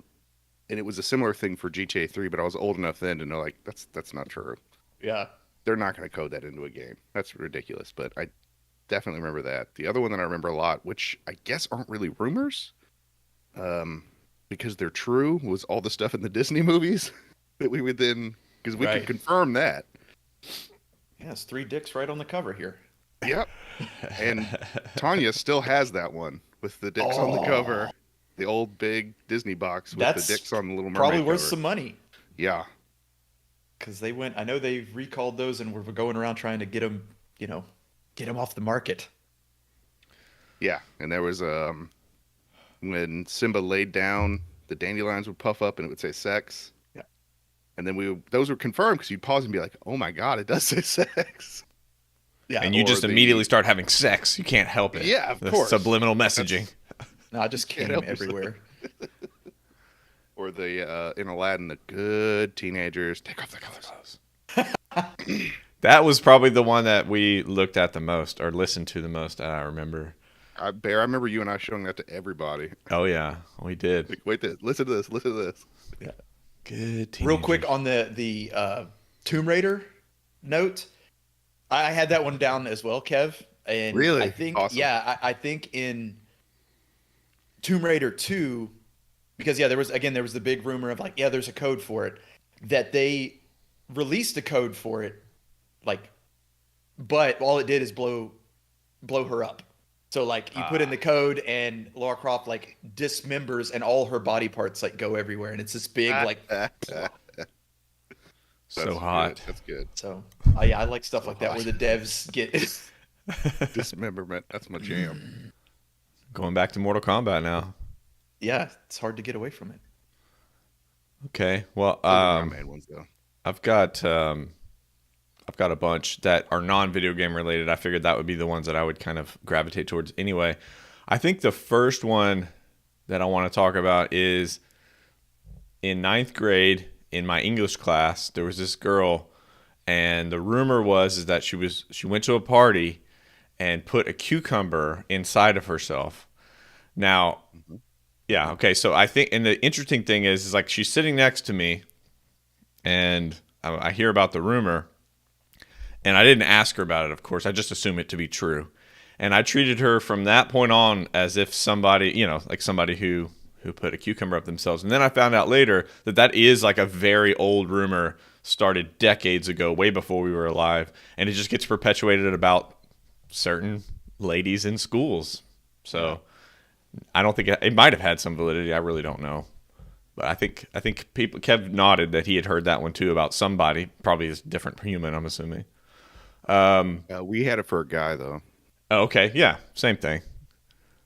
it was a similar thing for GTA 3, but I was old enough then to know, like, that's not true. Yeah. They're not going to code that into a game. That's ridiculous, but I definitely remember that. The other one that I remember a lot, which I guess aren't really rumors, because they're true, was all the stuff in the Disney movies that we would then, because we could confirm that. Yeah, it's 3 dicks right on the cover here. Yep. And Tanya still has that one with the dicks on the cover. The old big Disney box with the dicks on the Little Mermaid probably worth cover. some money. Yeah. Because I know they've recalled those and we're going around trying to get them, get them off the market. Yeah. And there was, when Simba laid down, the dandelions would puff up and it would say sex. Yeah. And then those were confirmed because you'd pause and be like, oh my God, it does say sex. Yeah. And you just immediately start having sex. You can't help it. Yeah, of The course. Subliminal messaging. No, I just came everywhere. Or in Aladdin, the good teenagers take off their clothes. That was probably the one that we looked at the most or listened to the most, I remember. I remember you and I showing that to everybody. Oh, yeah. We did. Like, wait, listen to this. Yeah. Good teenagers. Real quick on the Tomb Raider note, I had that one down as well, Kev. And Really? I think, Awesome. yeah, I think in Tomb Raider 2, because there was the big rumor of like, yeah, there's a code for it, that they released a code for it, like, but all it did is blow her up. So like you put in the code and Lara Croft like dismembers and all her body parts like go everywhere and it's this big like so hot. Good. That's good. So I like stuff like that where the devs get Dismemberment. That's my jam. Going back to Mortal Kombat now. Yeah, it's hard to get away from it. Okay. Well, Made ones though. I've got a bunch that are non-video game related. I figured that would be the ones that I would kind of gravitate towards anyway. I think the first one that I want to talk about is in 9th grade in my English class, there was this girl and the rumor was that she went to a party and put a cucumber inside of herself. Now, yeah, okay. So I think, and the interesting thing is like she's sitting next to me and I hear about the rumor. And I didn't ask her about it, of course. I just assumed it to be true. And I treated her from that point on as if somebody, like somebody who put a cucumber up themselves. And then I found out later that is like a very old rumor started decades ago, way before we were alive. And it just gets perpetuated about certain ladies in schools. So I don't think it might have had some validity. I really don't know. But I think Kev nodded that he had heard that one too about somebody, probably a different human, I'm assuming. We had it for a guy though. Oh, okay, yeah, same thing.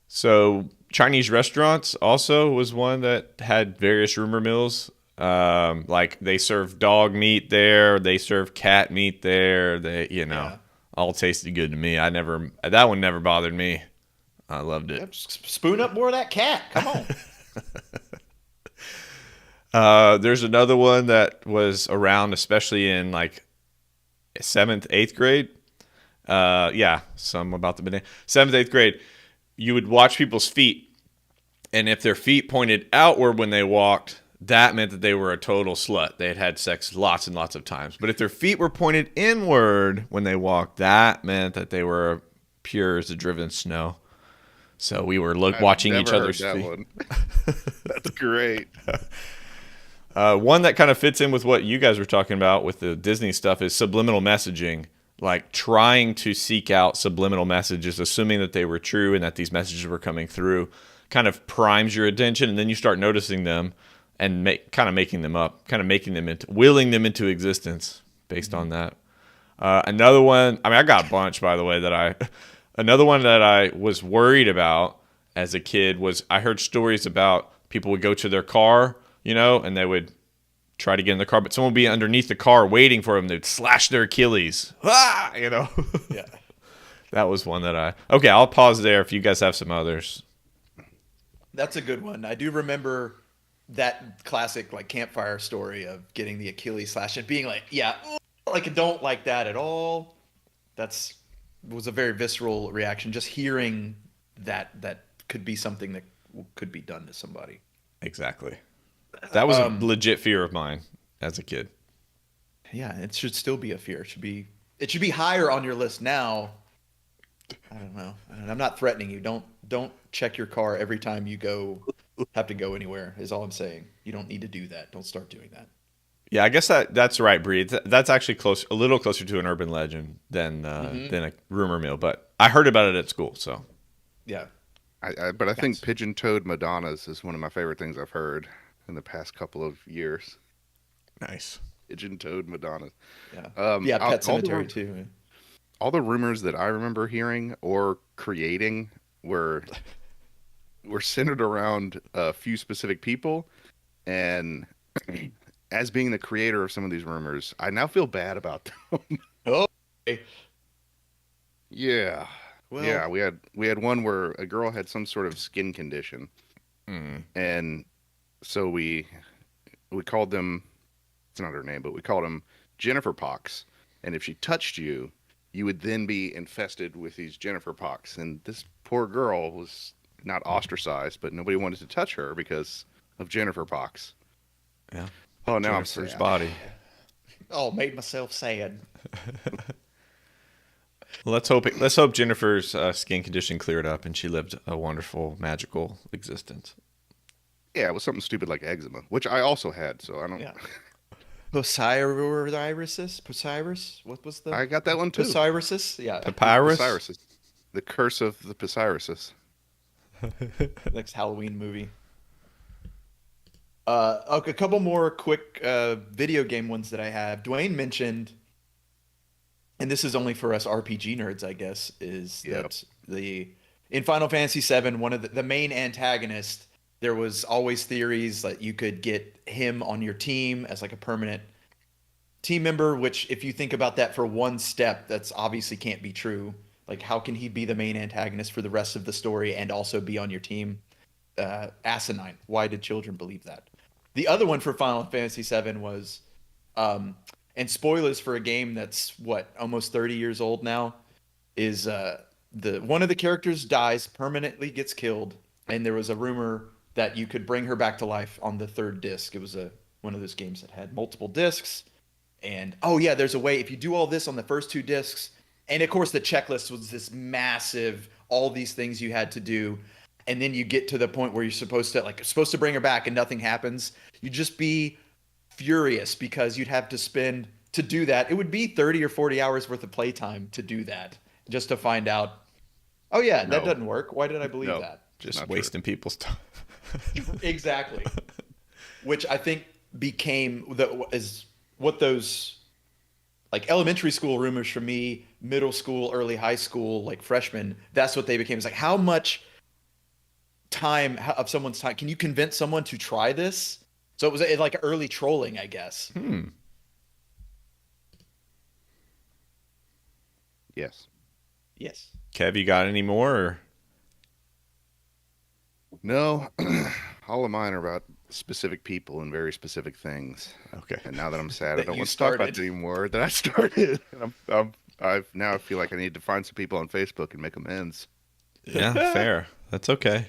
So Chinese restaurants also was one that had various rumor mills. Like they serve dog meat there, they serve cat meat there. All tasted good to me. That one never bothered me. I loved it. Yep, spoon up more of that cat. Come on. There's another one that was around, especially in like 7th, 8th grade. Some about the banana. 7th, 8th grade, you would watch people's feet, and if their feet pointed outward when they walked, that meant that they were a total slut. They had had sex lots and lots of times. But if their feet were pointed inward when they walked, that meant that they were pure as the driven snow. So we were watching each other's feet. One. That's great. One that kind of fits in with what you guys were talking about with the Disney stuff is subliminal messaging. Like trying to seek out subliminal messages, assuming that they were true and that these messages were coming through, kind of primes your attention, and then you start noticing them and making them up, willing them into existence based on that. Another one, I mean, I got a bunch, by the way, another one that I was worried about as a kid was I heard stories about people would go to their car, and they would try to get in the car, but someone would be underneath the car waiting for them. They'd slash their Achilles. Yeah. That was one that okay, I'll pause there if you guys have some others. That's a good one. I do remember that classic like campfire story of getting the Achilles slashed and being like, yeah, like I don't like that at all. Was a very visceral reaction. Just hearing that could be something that could be done to somebody. Exactly. That was a legit fear of mine as a kid. Yeah, it should still be a fear. It should be higher on your list now. I don't know. I'm not threatening you. Don't check your car every time you have to go anywhere. Is all I'm saying. You don't need to do that. Don't start doing that. Yeah, I guess that's right, Bree. That's actually a little closer to an urban legend than a rumor mill. But I heard about it at school, so yeah. But I think pigeon-toed Madonnas is one of my favorite things I've heard in the past couple of years. Nice. Pigeon-toed Madonnas. Yeah. Pet Cemetery too. All the rumors that I remember hearing or creating were centered around a few specific people, and as being the creator of some of these rumors, I now feel bad about them. Oh. Yeah. Well, yeah, we had one where a girl had some sort of skin condition, and so we called them. It's not her name, but we called them Jennifer Pox. And if she touched you, you would then be infested with these Jennifer Pox. And this poor girl was not ostracized, but nobody wanted to touch her because of Jennifer Pox. Yeah. Oh, now Jennifer's I'm sad. body. Oh, made myself sad. Well, let's hope Jennifer's skin condition cleared up and she lived a wonderful, magical existence. Yeah, it was something stupid like eczema, which I also had, so I don't... Yeah. Papyrus? What was the... I got that one too. Papyrus? Yeah. Papyrus? Papyrus. The Curse of the Papyrus. Next Halloween movie. Okay, a couple more quick video game ones that I have. Dwayne mentioned, and this is only for us RPG nerds, I guess, is that in Final Fantasy VII, one of the main antagonist, there was always theories that you could get him on your team as like a permanent team member, which if you think about that for one step, that's obviously can't be true. Like, how can he be the main antagonist for the rest of the story and also be on your team? Asinine. Why did children believe that? The other one for Final Fantasy VII was, and spoilers for a game that's almost 30 years old now, is one of the characters dies, permanently gets killed, and there was a rumor that you could bring her back to life on the third disc. It was one of those games that had multiple discs, and there's a way if you do all this on the first two discs, and of course the checklist was this massive, all these things you had to do. And then you get to the point where you're supposed to bring her back and nothing happens. You'd just be furious because you'd have to do that. It would be 30 or 40 hours worth of playtime to do that just to find out, that doesn't work. Why did I believe that? Just wasting people's time. Exactly. Which I think became what those like elementary school rumors for me, middle school, early high school, like freshmen, that's what they became. It's like, how much time of someone's time can you convince someone to try this? So it was like early trolling, I guess. Yes. Kev, you got any more? Or? No, all of mine are about specific people and very specific things. Okay. And now that I'm sad, I don't want to talk about it anymore. That I started. And I feel like I need to find some people on Facebook and make amends. Yeah, fair. That's okay.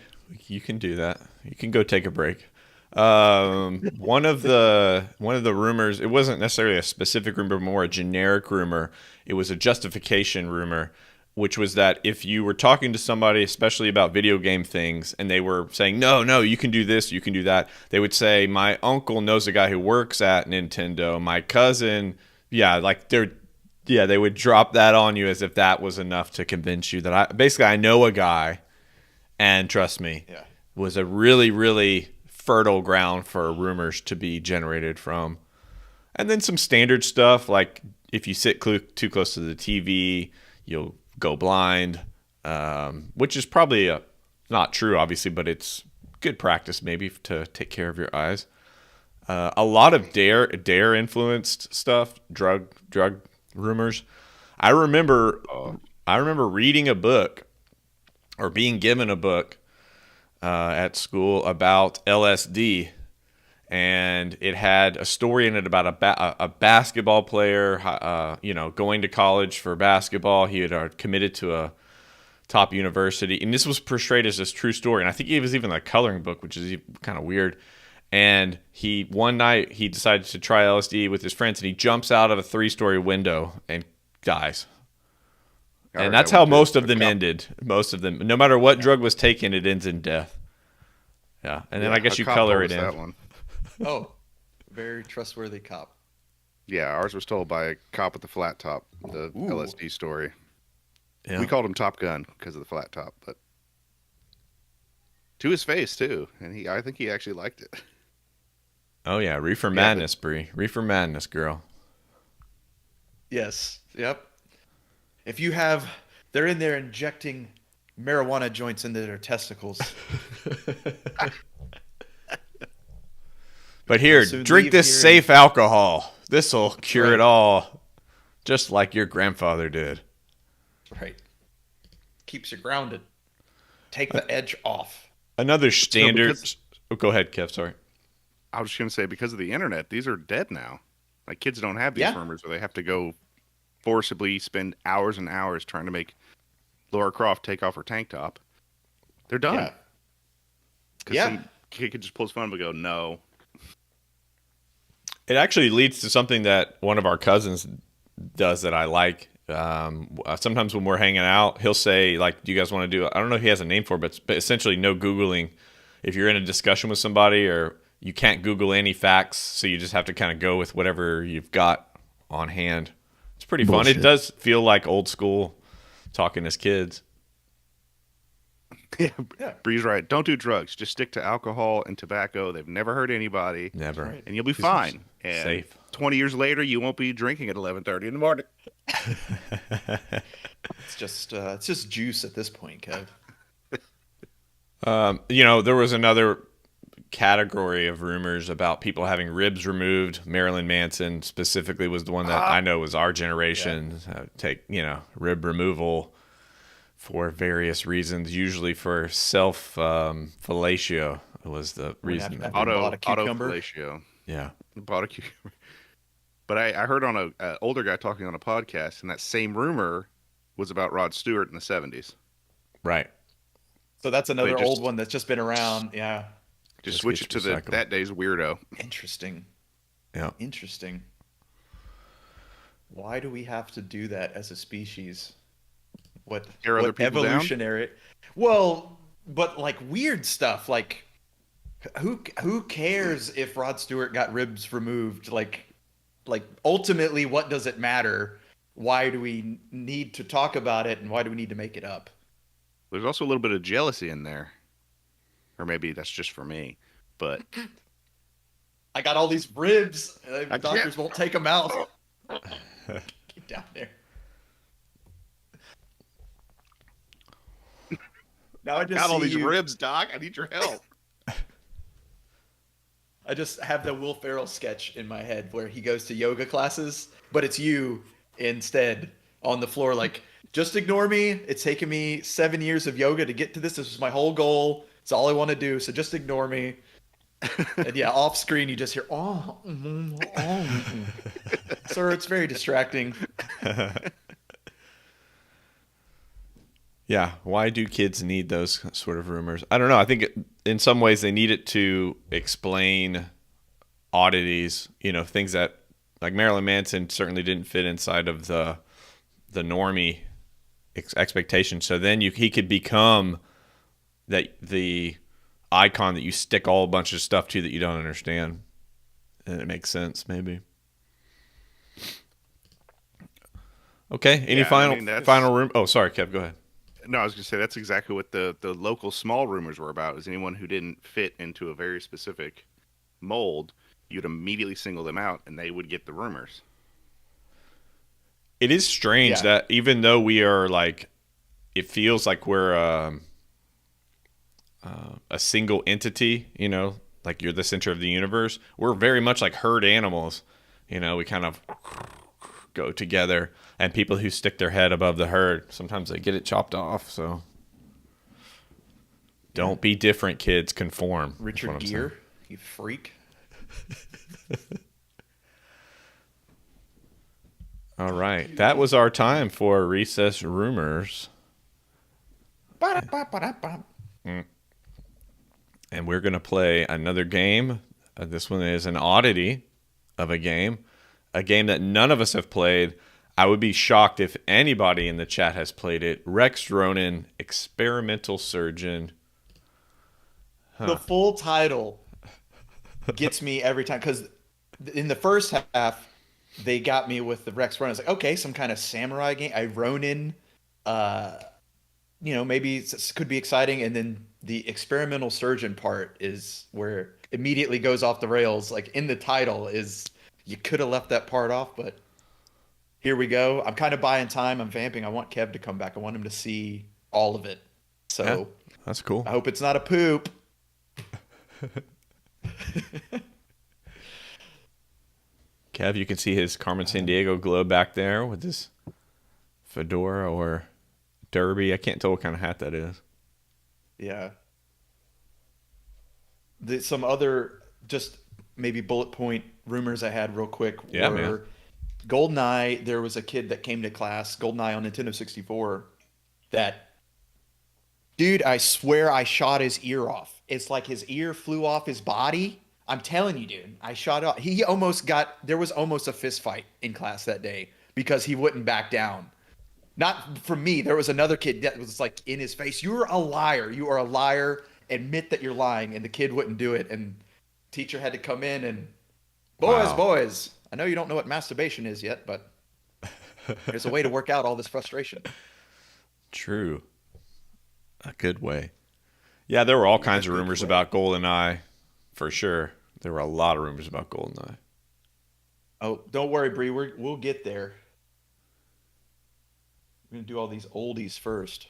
You can do that. You can go take a break. One of the rumors, it wasn't necessarily a specific rumor, more a generic rumor. It was a justification rumor, which was that if you were talking to somebody, especially about video game things, and they were saying, no, you can do this, you can do that, they would say, my uncle knows a guy who works at Nintendo, my cousin, they would drop that on you as if that was enough to convince you that I know a guy, and trust me, was a really, really fertile ground for rumors to be generated from. And then some standard stuff, like if you sit too close to the TV, you'll go blind, which is probably not true, obviously, but it's good practice maybe to take care of your eyes. A lot of dare influenced stuff, drug rumors. I remember reading a book or being given a book at school about LSD, and it had a story in it about a basketball player, going to college for basketball. He had committed to a top university, and this was portrayed as this true story. And I think it was even a coloring book, which is kind of weird. And one night he decided to try LSD with his friends, and he jumps out of a 3-story window and dies. And that's how most of them ended. Most of them, no matter what drug was taken, it ends in death. Yeah, and then I guess you color it in. That one. Oh, very trustworthy cop. Yeah, ours was told by a cop with the flat top, the LSD story. Yeah. We called him Top Gun because of the flat top, but to his face too, and I think he actually liked it. Oh yeah, Reefer Madness, Bree. Reefer Madness, girl. Yes. Yep. If they're in there injecting marijuana joints into their testicles. But here, drink this safe alcohol. This'll cure it all, just like your grandfather did. Right. Keeps you grounded. Take the edge off. Another standard. Go ahead, Kev. Sorry. I was just going to say, because of the internet, these are dead now. Like, kids don't have these rumors where they have to go forcibly spend hours and hours trying to make Laura Croft take off her tank top. They're done. Because some kid could just pull his phone up and go, no. It actually leads to something that one of our cousins does that I like. Sometimes when we're hanging out, he'll say, like, do you guys want to do, I don't know if he has a name for it, but essentially no Googling. If you're in a discussion with somebody, or you can't Google any facts, so you just have to kind of go with whatever you've got on hand. It's pretty fun. It does feel like old school talking as kids. Yeah. Bree's right. Don't do drugs. Just stick to alcohol and tobacco. They've never hurt anybody. Never. And you'll be fine. And safe. 20 years later, you won't be drinking at 11:30 in the morning. It's just juice at this point, Kev. There was another category of rumors about people having ribs removed. Marilyn Manson specifically was the one that I know was our generation. Take rib removal for various reasons, usually for self fellatio was the reason. Autofellatio. Yeah. Bought a cucumber. But I heard on an older guy talking on a podcast, and that same rumor was about Rod Stewart in the 70s. Right. So that's another old one that's just been around. Yeah. Just switch it to that day's weirdo. Interesting. Yeah. Interesting. Why do we have to do that as a species? What evolutionary? Down? Well, but like weird stuff. Like, who cares if Rod Stewart got ribs removed? Like ultimately, what does it matter? Why do we need to talk about it, and why do we need to make it up? There's also a little bit of jealousy in there. Or maybe that's just for me, but I got all these ribs. Doctors won't take them out. Get down there. Now I just got all these ribs, Doc. I need your help. I just have the Will Ferrell sketch in my head where he goes to yoga classes, but it's you instead on the floor. Like, just ignore me. It's taken me 7 years of yoga to get to this. This was my whole goal. It's all I want to do, so just ignore me. And yeah, off screen you just hear, Sir, it's very distracting. Yeah, why do kids need those sort of rumors? I don't know. I think in some ways they need it to explain oddities, things that, like Marilyn Manson certainly didn't fit inside of the normie expectation. So then he could become the icon that you stick all a bunch of stuff to that you don't understand, and it makes sense maybe. Okay. Any final room? Oh, sorry, Kev. Go ahead. No, I was going to say that's exactly what the local small rumors were about. Is anyone who didn't fit into a very specific mold, you'd immediately single them out, and they would get the rumors. It is strange that even though we are like, it feels like we're a single entity, you know, like you're the center of the universe. We're very much like herd animals, you know. We kind of go together, and people who stick their head above the herd, sometimes they get it chopped off. So don't be different, kids. Conform. Richard Gere, you freak. All right, that was our time for Recess Rumors. And we're going to play another game. This one is an oddity of a game that none of us have played. I would be shocked if anybody in the chat has played it. Rex Ronan, Experimental Surgeon. The full title gets me every time, because in the first half, they got me with the Rex Ronan. It's like, okay, some kind of samurai game. Ronin, maybe it could be exciting. And then the experimental surgeon part is where immediately goes off the rails. Like in the title is, you could have left that part off, but here we go. I'm kind of buying time. I'm vamping. I want Kev to come back. I want him to see all of it. So yeah, that's cool. I hope it's not a poop. Kev, you can see his Carmen Sandiego glow back there with his fedora or derby. I can't tell what kind of hat that is. Yeah. Some other just maybe bullet point rumors I had real quick were GoldenEye. There was a kid that came to class, GoldenEye on Nintendo 64, that, dude, I swear I shot his ear off. It's like his ear flew off his body. I'm telling you, dude, I shot it off. There was almost a fist fight in class that day because he wouldn't back down. Not from me. There was another kid that was like in his face. You're a liar. You are a liar. Admit that you're lying. And the kid wouldn't do it. And teacher had to come in and, boys, I know you don't know what masturbation is yet, but there's a way to work out all this frustration. True. A good way. Yeah, there were all kinds of rumors about GoldenEye, for sure. There were a lot of rumors about GoldenEye. Oh, don't worry, Bree. We'll get there. We're going to do all these oldies first.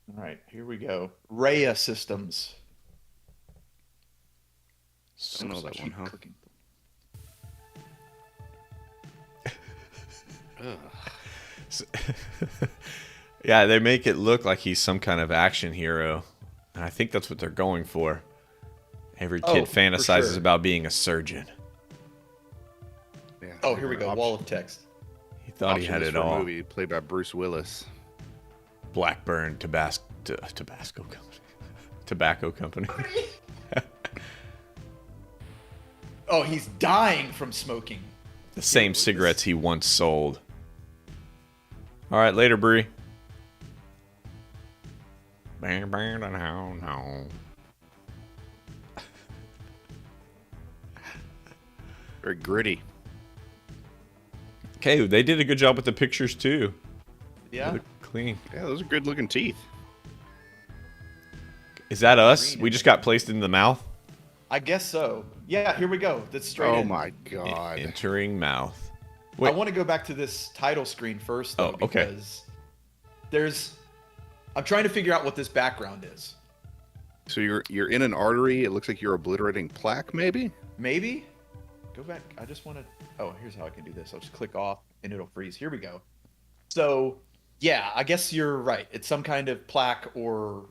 All right, here we go. Rhea Systems. I don't know that one, huh? Yeah, they make it look like he's some kind of action hero. And I think that's what they're going for. Every kid fantasizes about being a surgeon. Yeah, oh, here we go. Wall of text. He thought he had it all. Movie played by Bruce Willis. Blackburn Tobacco Company. Oh, he's dying from smoking. The same cigarettes he once sold. All right, later, Bree. Very gritty. Okay, they did a good job with the pictures too. Yeah. They look clean. Yeah, those are good looking teeth. Is that us? We just got placed in the mouth? I guess so. Yeah, here we go. That's straight in. Oh my god. Entering mouth. Wait. I want to go back to this title screen first, though, because I'm trying to figure out what this background is. So you're in an artery. It looks like you're obliterating plaque, maybe? Maybe? Go back. I just want to... Oh, here's how I can do this. I'll just click off, and it'll freeze. Here we go. So, yeah, I guess you're right. It's some kind of plaque or,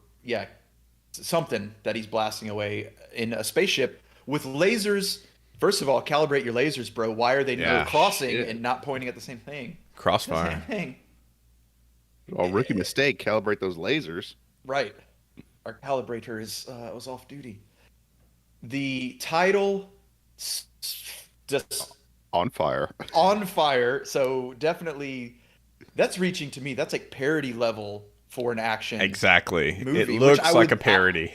something that he's blasting away in a spaceship with lasers. First of all, calibrate your lasers, bro. Why are they crossing and not pointing at the same thing? Crossfire. Same thing. Well, rookie mistake. Calibrate those lasers. Right. Our calibrator was off duty. The title just on fire. On fire. So definitely That's reaching to me. That's like parody level for an action. Exactly. Movie, It which looks I like would a parody.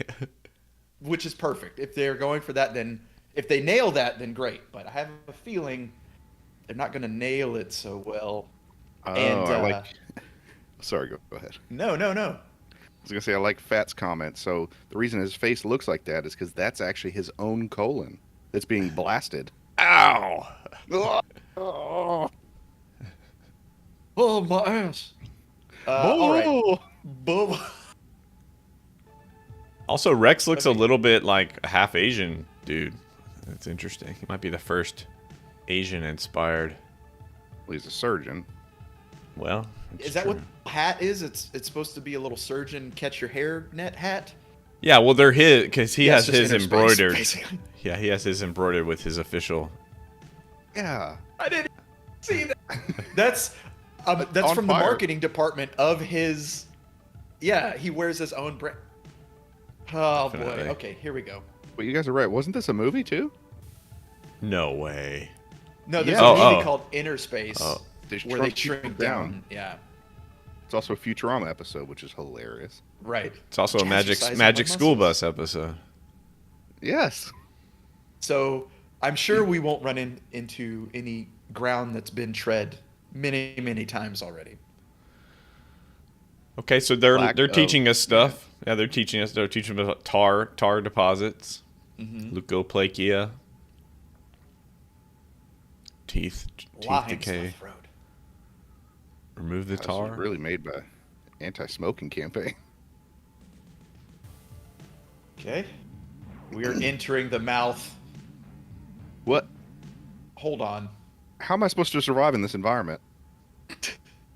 Which is perfect. If they're going for that, then if they nail that, then great. But I have a feeling they're not going to nail it so well. Oh, And I like. Sorry, go ahead. no. I was gonna say I like Fat's comment. So the reason his face looks like that is because that's actually his own colon that's being blasted. Ow! Oh, Oh, my ass. All right. Boom. Also, Rex looks a little bit like a half Asian dude. That's interesting. He might be the first Asian-inspired. Well, he's a surgeon. Well, Is that what the hat is? It's supposed to be a little surgeon catch your hair net hat. Yeah, well, they're his because he Yeah, has it's just his inner space, embroidered. basically. Yeah, he has his embroidered with his official. Yeah. I didn't see that. That's On from the fire. marketing department of his. Yeah, he wears his own brand. Oh Definitely. boy. Okay, here we go. But you guys are right. Wasn't this a movie too? No way. No, there's Yeah. a movie Oh. called Inner Space Oh. where they shrink down. Yeah, It's also a Futurama episode, which is hilarious. right. It's also a Jazzercise magic my school muscles. bus episode. Yes. So I'm sure we won't run into any ground that's been tread many, many times already. Okay, so they're Lack of- teaching us stuff. Yeah, they're teaching us about tar deposits, leukoplakia, teeth Lines decay. left road. Remove the This tar. was really made by anti-smoking campaign. Okay. We are entering the mouth. What? Hold on. How am I supposed to survive in this environment?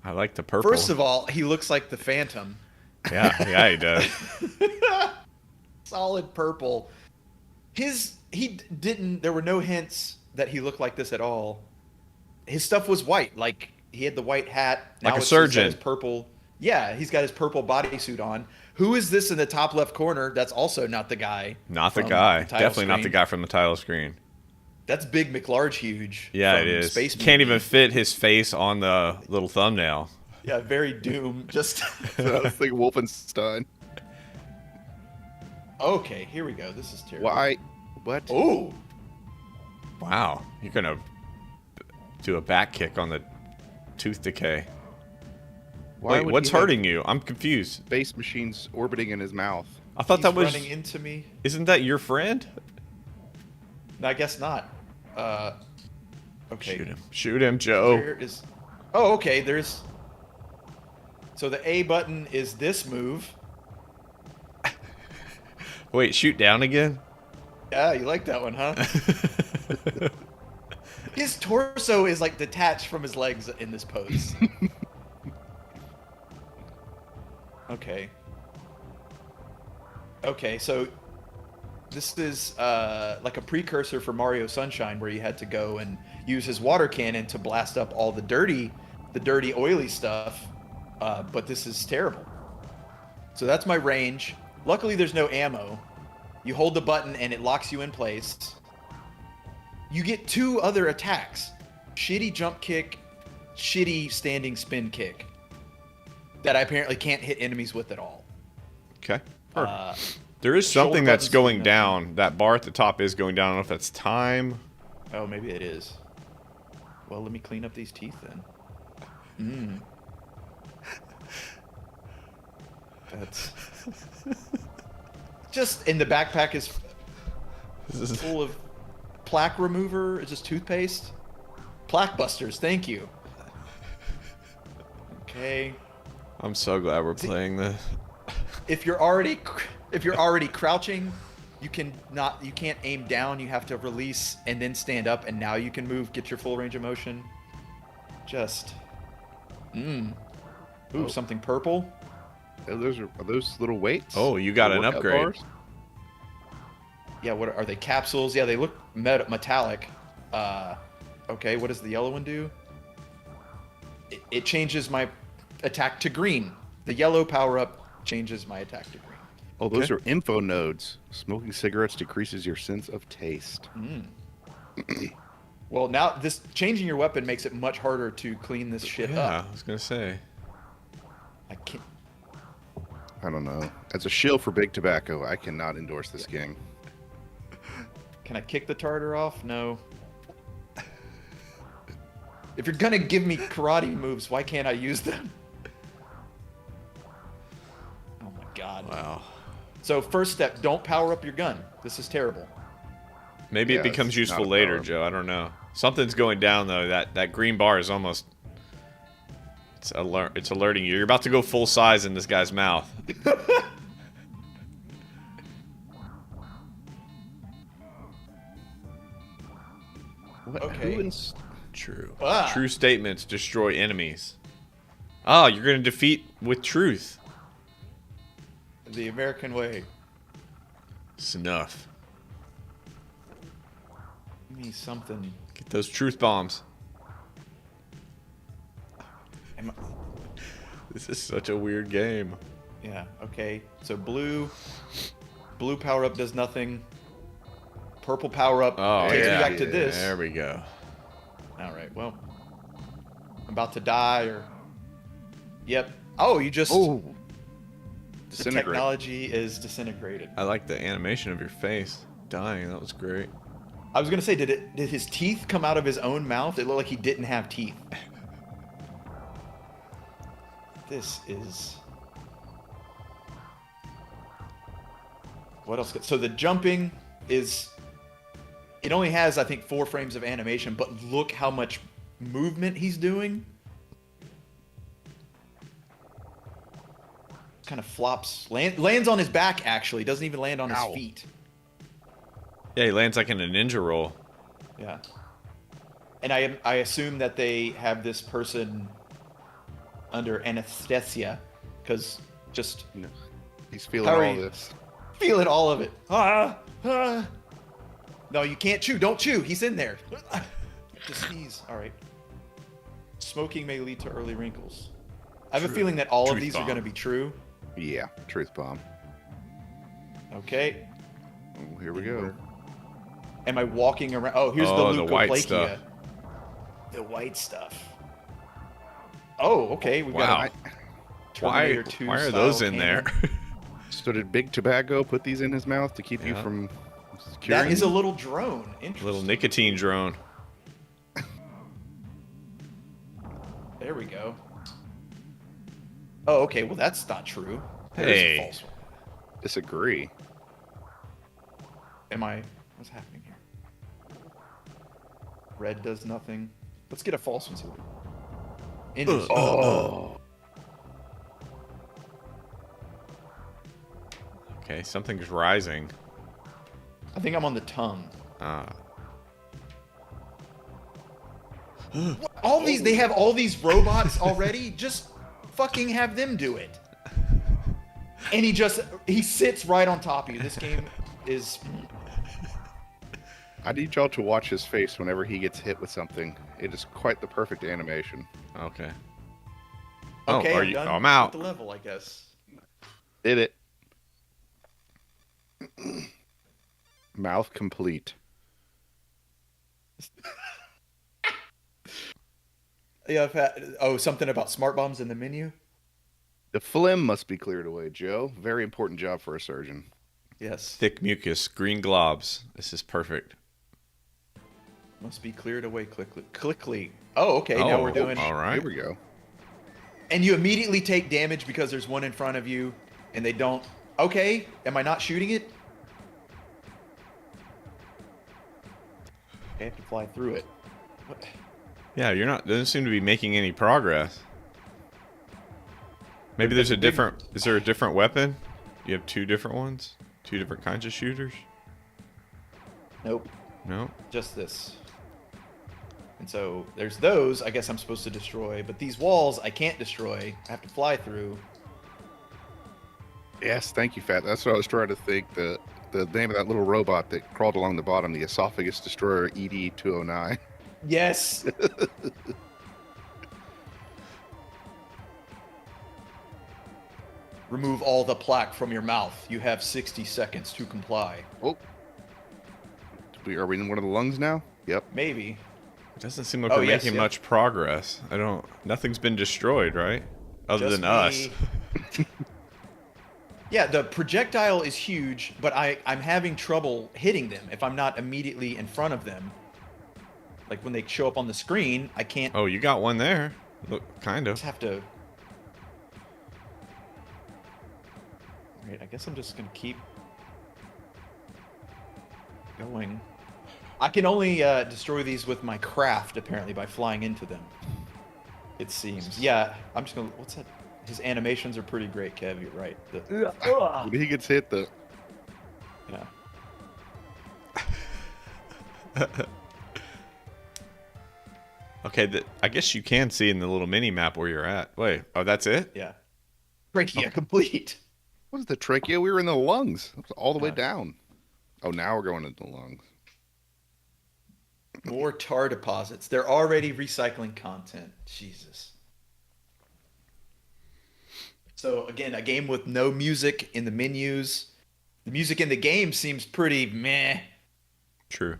I like the purple. First of all, he looks like the Phantom. yeah, he does. Solid purple. There were no hints that he looked like this at all. His stuff was white. Like, he had the white hat. Like a it's just got surgeon. his purple. Yeah, he's got his purple bodysuit on. Who is this in the top left corner? That's also not the guy. Not the from guy. title Definitely not the screen. guy from the title screen. That's Big McLarge Huge. Yeah, from it is. Space Can't Movie. even fit his face on the little thumbnail. Yeah, very Doom. Just I was thinking Wolfenstein. okay. Here we go. This is terrible. Why? What? Oh, Wow, you're gonna do a back kick on the tooth decay. Why Wait, would what's he have hurting you? I'm confused. Space machines orbiting in his mouth. I thought he's that was. running into me. Isn't that your friend? No, I guess not. Okay. Shoot him! Shoot him, Joe! Where is? Oh, okay. There's. So the A button is this move. Wait, shoot down again? Yeah, you like that one, huh? His torso is like detached from his legs in this pose. Okay. Okay, so this is like a precursor for Mario Sunshine, where you had to go and use his water cannon to blast up all the dirty, oily stuff. But this is terrible. So that's my range. Luckily, there's no ammo. You hold the button and it locks you in place. You get two other attacks: shitty jump kick, shitty standing spin kick, that I apparently can't hit enemies with at all. Okay. Uh, There is shoulder something that's buttons going doing down. That bar at the top is going down. I don't know if that's time. oh, maybe it is. Well, let me clean up these teeth then. That's just in the backpack is full of plaque remover. Is this toothpaste? Plaque busters. Thank you. Okay. I'm so glad we're playing this. If you're already crouching, you can't aim down. You have to release and then stand up, and now you can move. Get your full range of motion. Just. Ooh, something purple. Are those little weights? Oh, you got an Workout upgrade. bars? Yeah, what are they? Capsules? Yeah, they look metallic. Okay, what does the yellow one do? It changes my attack to green. The yellow power-up changes my attack to green. Oh, those are info nodes. Smoking cigarettes decreases your sense of taste. Well, now this changing your weapon makes it much harder to clean this shit Yeah, up. I was gonna say. I can't. I don't know. As a shield for Big Tobacco, I cannot endorse this game. Can I kick the tartar off? No. If you're gonna give me karate moves, why can't I use them? Oh my god. Wow. So first step, don't power up your gun. This is terrible. Maybe Yeah, it becomes it's useful not a later, power-up. Joe. I don't know. Something's going down though. That green bar is almost. It's alerting you. You're about to go full size in this guy's mouth. What? Okay. Who ins- True. Ah. True statements destroy enemies. Oh, you're gonna defeat with truth. The American way. Snuff. Give me something. Get those truth bombs. Am I- This is such a weird game. Yeah, okay. So blue power up does nothing. Purple power up Oh, takes yeah. me back to this. There we go. All right, well, I'm about to die or. Yep. Oh, you just. Oh, the disintegrate. technology is disintegrated. I like the animation of your face dying. That was great. I was gonna say, did his teeth come out of his own mouth? It looked like he didn't have teeth. This is. What else? So the jumping is. It only has, I think, 4 frames of animation, but look how much movement he's doing. Kind of flops, lands on his back. Actually, doesn't even land on Ow. his feet. Yeah, he lands like in a ninja roll. Yeah. And I assume that they have this person under anesthesia, because just He's feeling Hurry. all this. feeling all of it. No, you can't chew. Don't chew. He's in there. Just sneeze. All right. Smoking may lead to early wrinkles. I have a feeling that all of Truth these are bomb. going to be true. Yeah, truth bomb. Okay. Oh, here we go. Am I walking around? Oh, here's Oh, the the white leukoplakia. stuff. The white stuff. Oh, okay. We've Wow. got a Why? Terminator 2 Why are style those in there? cannon. So did Big Tobacco put these in his mouth to keep you Yeah. from That securing? is a little drone. Little Interesting. nicotine drone. There we go. Oh, okay. Well, that's not true. That is Hey. a false one. Disagree. Am I? What's happening here? Red does nothing. Let's get a false one. See what. Interesting. Oh, Okay, something's rising. I think I'm on the tongue. Ah. All these, they have all these robots already. Just fucking have them do it. And he sits right on top of you. This game is. I need y'all to watch his face whenever he gets hit with something. It is quite the perfect animation. Okay. Okay, are I'm you? done I'm out. with the level, I guess. Did it. Mouth complete. Yeah, I've had, something about smart bombs in the menu? The phlegm must be cleared away, Joe. Very important job for a surgeon. Yes. Thick mucus, green globs. This is perfect. Must be cleared away quickly. Oh, okay, now we're doing. All right. Here we go. And you immediately take damage because there's one in front of you, and they don't. Okay, am I not shooting it? I have to fly through it. What? Yeah, you're not. Doesn't seem to be making any progress. Maybe there's a different. Is there a different weapon? You have 2 different ones. 2 different kinds of shooters. Nope, No. just this. And so there's those. I guess I'm supposed to destroy, but these walls I can't destroy. I have to fly through. Yes, thank you, Fat. That's what I was trying to think. The name of that little robot that crawled along the bottom, the esophagus destroyer ED-209. Yes. Remove all the plaque from your mouth. You have 60 seconds to comply. Oh. Are we in one of the lungs now? Yep. Maybe. Doesn't seem like Oh, we're yes, making yeah. much progress. Nothing's been destroyed, right? Other Just than us. me. Yeah, the projectile is huge, but I'm having trouble hitting them if I'm not immediately in front of them. Like when they show up on the screen, I can't Oh, you got one there. Look, kind of. just have to. Alright, I guess I'm just gonna keep going. I can only destroy these with my craft, apparently, by flying into them. It seems. Yeah, I'm just gonna. What's that? His animations are pretty great, Kev. You're right. When he gets hit, Yeah. Okay, I guess you can see in the little mini map where you're at. Wait, oh, that's it? Yeah. Trachea complete. what is the trachea? We were in the lungs. It was all the way Yeah. down. Oh, now we're going into the lungs. More tar deposits. They're already recycling content. Jesus. So again, a game with no music in the menus. The music in the game seems pretty meh. True.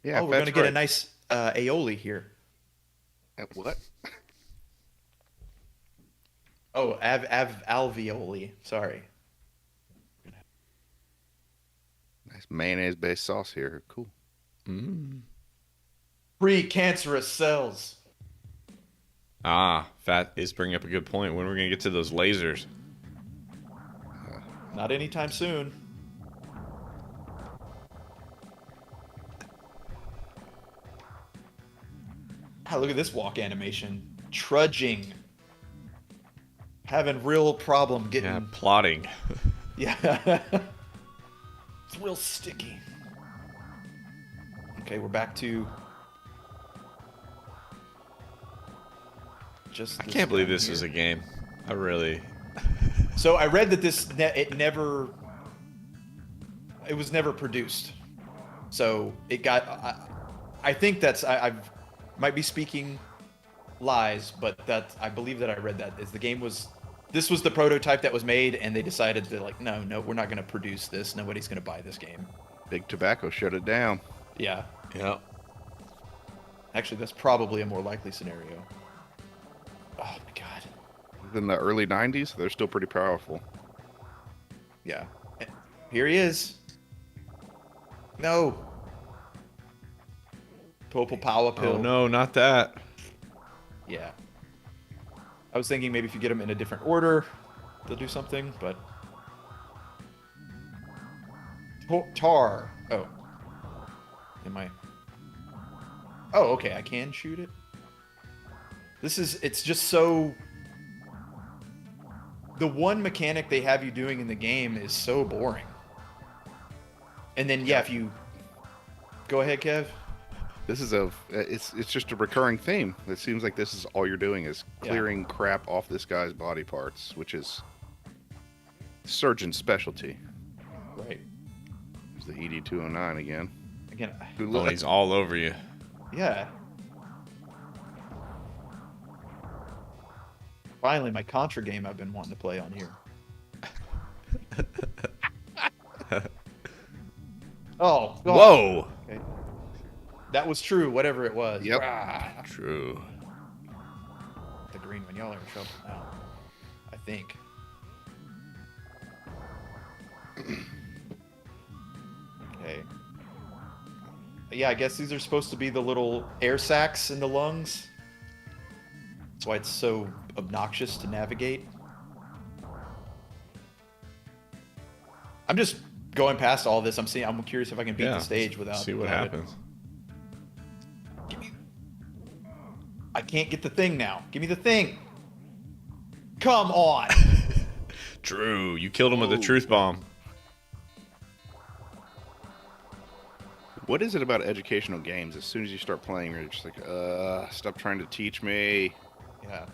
Yeah, Oh, we're gonna get a nice aioli here. What? Oh, alveoli. Sorry. Nice mayonnaise-based sauce here. Cool. Pre-cancerous cells. Ah, Fat is bringing up a good point. When are we going to get to those lasers? Not anytime soon. Ah, look at this walk animation. Trudging. Having real problem getting. Yeah, plotting. Yeah. It's real sticky. Okay, we're back to. Just. I can't believe this is a game. I really. So I read that it was never produced. So it got. I think that's I might be speaking lies, but I believe that I read that is the game was. This was the prototype that was made, and they decided to like, no, we're not going to produce this. Nobody's going to buy this game. Big Tobacco shut it down. Yeah. Yeah. Actually, that's probably a more likely scenario. Oh my god. In the early 90s, they're still pretty powerful. Yeah. Here he is. No. Popal power pill. Oh, no, not that. Yeah. I was thinking maybe if you get them in a different order, they'll do something, but... Tar. Oh. Am I... Oh, okay, I can shoot it. It's just so... The one mechanic they have you doing in the game is so boring. And then, yeah, if you... Go ahead, Kev. This is it's just a recurring theme. It seems like this is all you're doing is clearing crap off this guy's body parts, which is surgeon's specialty. Right. There's the ED-209 again. Again, Oh, he's all over you. yeah. Finally, my Contra game I've been wanting to play on here. Oh, God. Whoa! Okay. That was true, whatever it was. Yep. Rah. True. The green one. Y'all are in trouble now. I think. Okay. Yeah, I guess these are supposed to be the little air sacs in the lungs. That's why it's so obnoxious to navigate. I'm just going past all this. I'm curious if I can beat the stage without. See what without it. happens. Give me. I can't get the thing now. Give me the thing. Come on. True. You killed him with a truth bomb. What is it about educational games? As soon as you start playing, you're just like, stop trying to teach me. Yeah.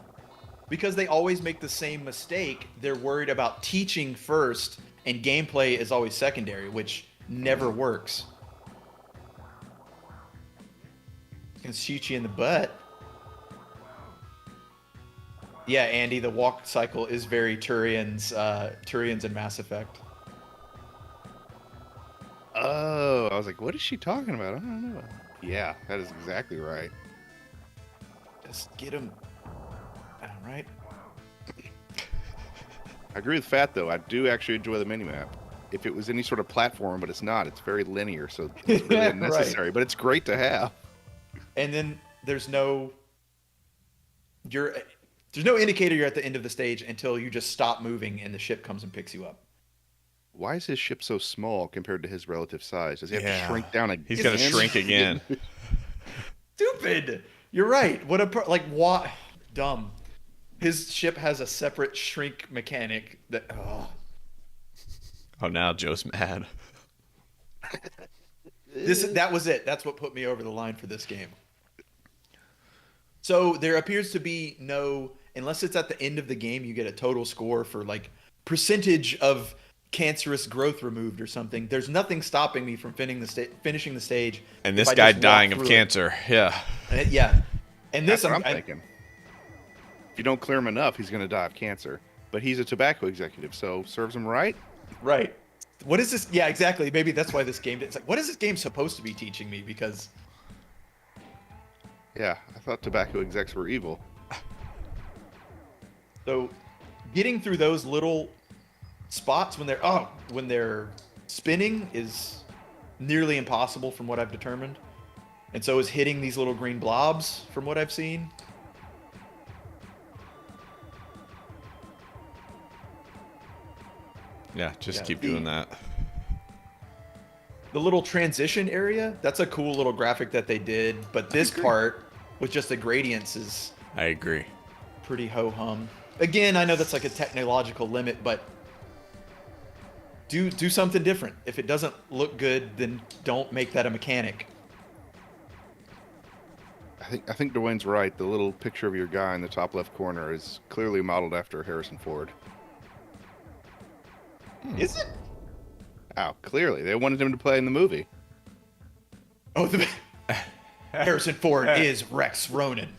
Because they always make the same mistake. They're worried about teaching first, and gameplay is always secondary, which never works. Can shoot you in the butt. Yeah, Andy, the walk cycle is very Turian's and Mass Effect. Oh, was like, what is she talking about? I don't know. Yeah, that is exactly right. Just get him. All right. I agree with Fat, though. I do actually enjoy the minimap. If it was any sort of platform, but it's not. It's very linear, so it's really Yeah, unnecessary. right. But it's great to have. And then there's no indicator you're at the end of the stage until you just stop moving and the ship comes and picks you up. Why is his ship so small compared to his relative size? Does he have to Yeah. shrink down again? He's got to shrink again. Stupid. You're right. What a like what dumb. His ship has a separate shrink mechanic that Oh, now Joe's mad. that was it. That's what put me over the line for this game. So there appears to be no, unless it's at the end of the game, you get a total score for like percentage of cancerous growth removed or something. There's nothing stopping me from finishing the stage. And if this I guy just walk dying of through it. cancer. Yeah. Yeah. And this That's what I'm thinking. If you don't clear him enough, he's going to die of cancer. But he's a tobacco executive, so serves him right. Right. What is this? Yeah, exactly. Maybe that's why this game. It's like, what is this game supposed to be teaching me? Because Yeah, I thought tobacco execs were evil. so, getting through those little spots when they're spinning is nearly impossible from what I've determined, and so is hitting these little green blobs from what I've seen. Yeah, just Yeah, keep doing that. The little transition area, that's a cool little graphic that they did, but this part with just the gradients is I agree. pretty ho-hum. Again, I know that's like a technological limit, but do something different. If it doesn't look good, then don't make that a mechanic. I think Dwayne's right. The little picture of your guy in the top left corner is clearly modeled after Harrison Ford. Is it? Oh, clearly. They wanted him to play in the movie. Oh, Harrison Ford is Rex Ronan.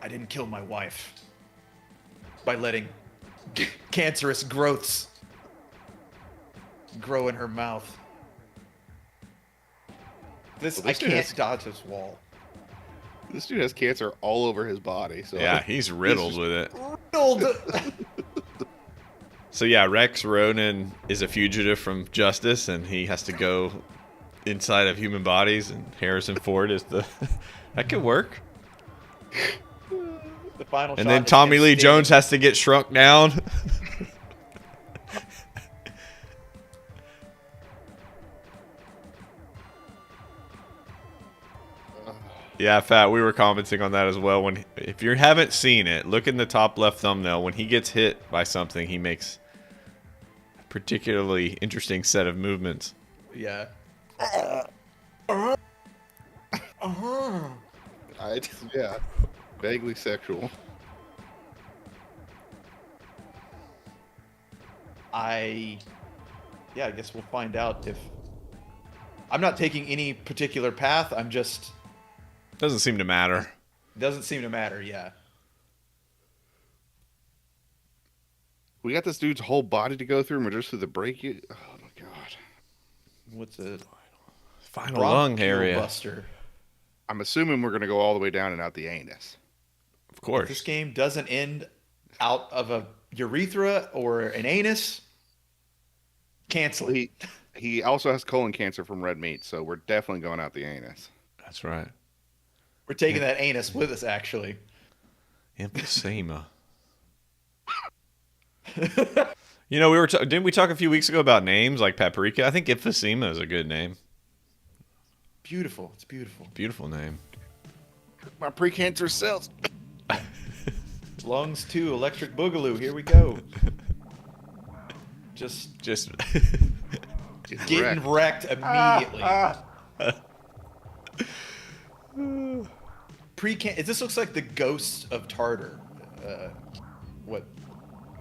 I didn't kill my wife by letting cancerous growths grow in her mouth. I can't dodge this wall. This dude has cancer all over his body. So Yeah, he's riddled with it. Riddled. So yeah, Rex Ronan is a fugitive from justice, and he has to go inside of human bodies, and Harrison Ford is the... That could work. The final And shot then is Tommy him Lee standing- Jones has to get shrunk down. Yeah, Fat, we were commenting on that as well. If you haven't seen it, look in the top left thumbnail. When he gets hit by something, he makes a particularly interesting set of movements. Yeah. Yeah, vaguely sexual. I guess we'll find out if... I'm not taking any particular path. I'm just... Doesn't seem to matter. Doesn't seem to matter, yeah. We got this dude's whole body to go through, and we're just through the break. Oh my god! What's a Final lung area. buster? I'm assuming we're gonna go all the way down and out the anus. Of If course. this game doesn't end out of a urethra or an anus, cancel it. He also has colon cancer from red meat, so we're definitely going out the anus. That's right. We're taking that anus with us, actually. Emphysema. You know, didn't we talk a few weeks ago about names like paprika? I think emphysema is a good name. Beautiful. It's beautiful. Beautiful name. My precancerous cells. Lungs 2, electric boogaloo. Here we go. Just getting wrecked immediately. This looks like the ghost of Tartar. What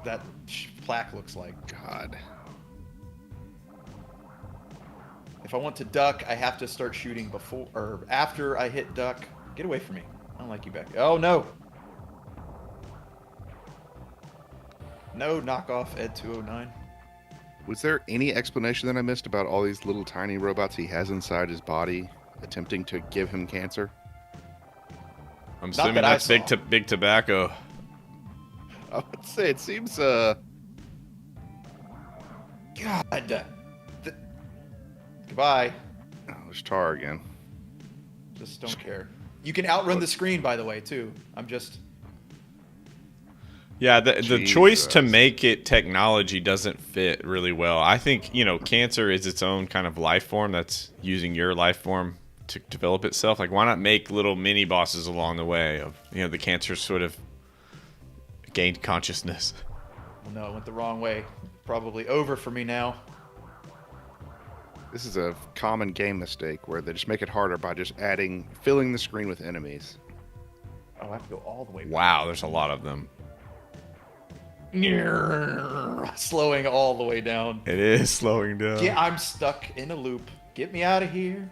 that plaque looks like. God. If I want to duck, I have to start shooting before or after I hit duck. Get away from me. I don't like you back. Oh no. No knockoff Ed 209. Was there any explanation that I missed about all these little tiny robots he has inside his body attempting to give him cancer? I'm assuming that I that's saw. big tobacco. I would say it seems God. Goodbye. oh, there's Tar again. Just don't care. You can outrun the screen, by the way, too. I'm just... Yeah, the choice to Jesus. make it technology doesn't fit really well. I think, cancer is its own kind of life form that's using your life form to develop itself. Like, why not make little mini bosses along the way of, the cancer sort of gained consciousness. Well, no, it went the wrong way. Probably over for me now. This is a common game mistake where they just make it harder by just filling the screen with enemies. Oh, I have to go all the way back. Wow, there's a lot of them. Slowing all the way down. It is slowing down. Yeah, I'm stuck in a loop. Get me out of here.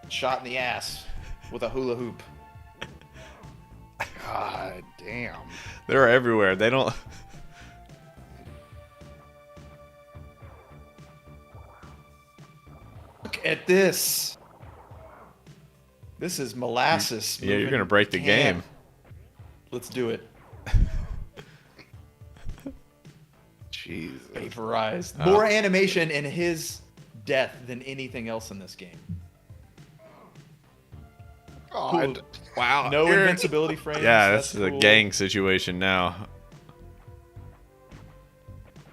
Shot in the ass with a hula hoop. God damn. They're everywhere. They don't... Look at this. This is molasses. Yeah, you're moving going to break the can. game. Let's do it. Jesus. Vaporized. More animation in his death than anything else in this game. God. Wow. No Aaron. invincibility frames. Yeah, that's a cool. gang situation now.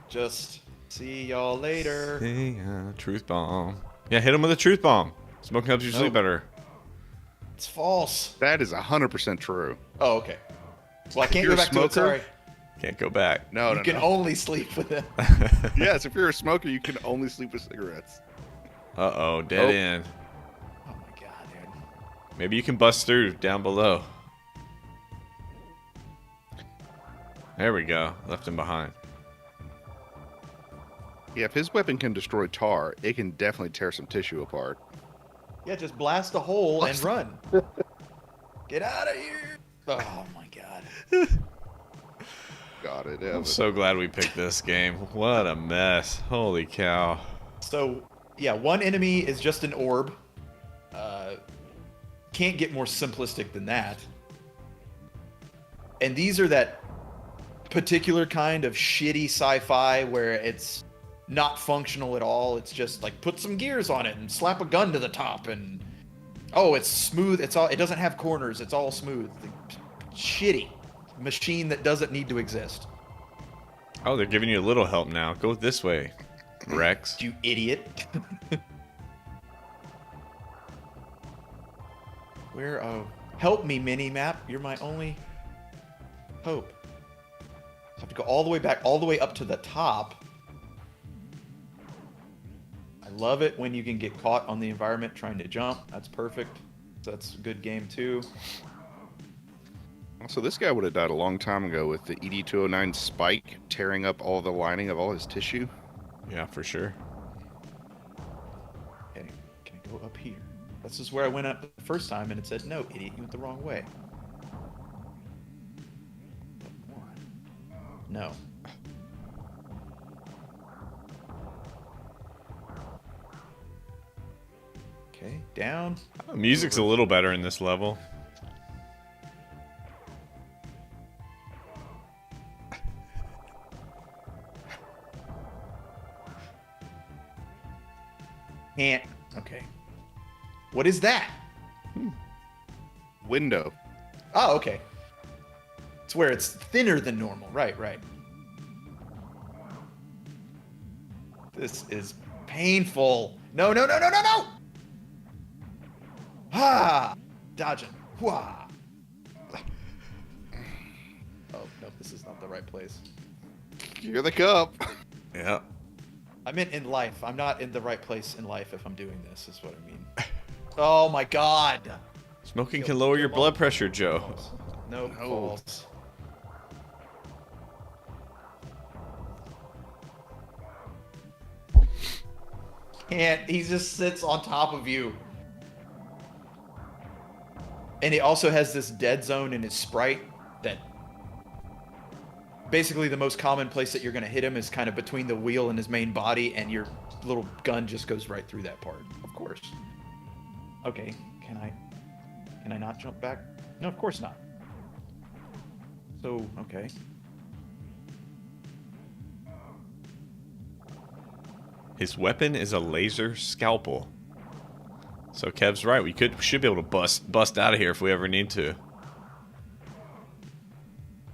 Just see y'all later. Truth bomb. Yeah, hit him with a truth bomb. Smoking helps you sleep Nope. better. It's false. That is 100% true. Oh, okay. Well, I can't you're go a back to it. smoker? Sorry. Can't go back. No, You no, can no. only sleep with him. Yes, if you're a smoker, you can only sleep with cigarettes. Uh-oh, dead Oh. end. Oh my god, dude. Maybe you can bust through down below. There we go. Left him behind. Yeah, if his weapon can destroy tar, it can definitely tear some tissue apart. Yeah, just blast a hole and run. Get out of here. Oh my god. Got it. I'm so glad we picked this game. What a mess. Holy cow. So, yeah, one enemy is just an orb. Can't get more simplistic than that. And these are that particular kind of shitty sci-fi where it's not functional at all. It's just like put some gears on it and slap a gun to the top and oh, it's smooth. It doesn't have corners. It's all smooth. Shitty machine that doesn't need to exist. Oh, they're giving you a little help now. Go this way, Rex. You idiot. Where? Oh, help me, mini-map. You're my only hope. I have to go all the way back, all the way up to the top. I love it when you can get caught on the environment trying to jump. That's perfect. That's a good game, too. So this guy would have died a long time ago with the ED209 spike tearing up all the lining of all his tissue. Yeah, for sure. Okay, can I go up here? This is where I went up the first time, and it said, no, idiot, you went the wrong way. No. Okay, down. Music's a little better in this level. Can't. Okay. What is that? Window. Oh, okay. It's where it's thinner than normal. Right, right. This is painful. No, no, no, no, no, no! Ah! Dodging. Wah! Oh, no, this is not the right place. You're the cup. Yeah. I meant in life. I'm not in the right place in life if I'm doing this, is what I mean. Oh my god! Smoking can lower your blood pressure, Joe. No, false. Can't. He just sits on top of you. And he also has this dead zone in his sprite that basically the most common place that you're going to hit him is kind of between the wheel and his main body, and your little gun just goes right through that part. Of course. Okay, can I not jump back? No, of course not. So, okay. His weapon is a laser scalpel. So Kev's right. We should be able to bust out of here if we ever need to.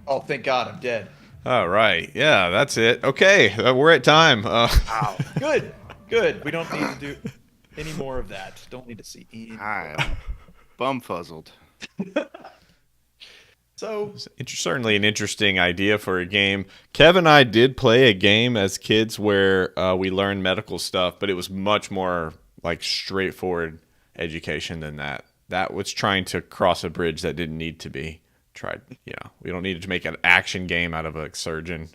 Oh, thank God, I'm dead. All right. Yeah, that's it. Okay, we're at time. Wow. Good. We don't need to do any more of that. Don't need to see any. I'm bumfuzzled. So, Certainly an interesting idea for a game. Kev and I did play a game as kids where we learned medical stuff, but it was much more like straightforward education than that. That was trying to cross a bridge that didn't need to be tried. Yeah, we don't need to make an action game out of a surgeon.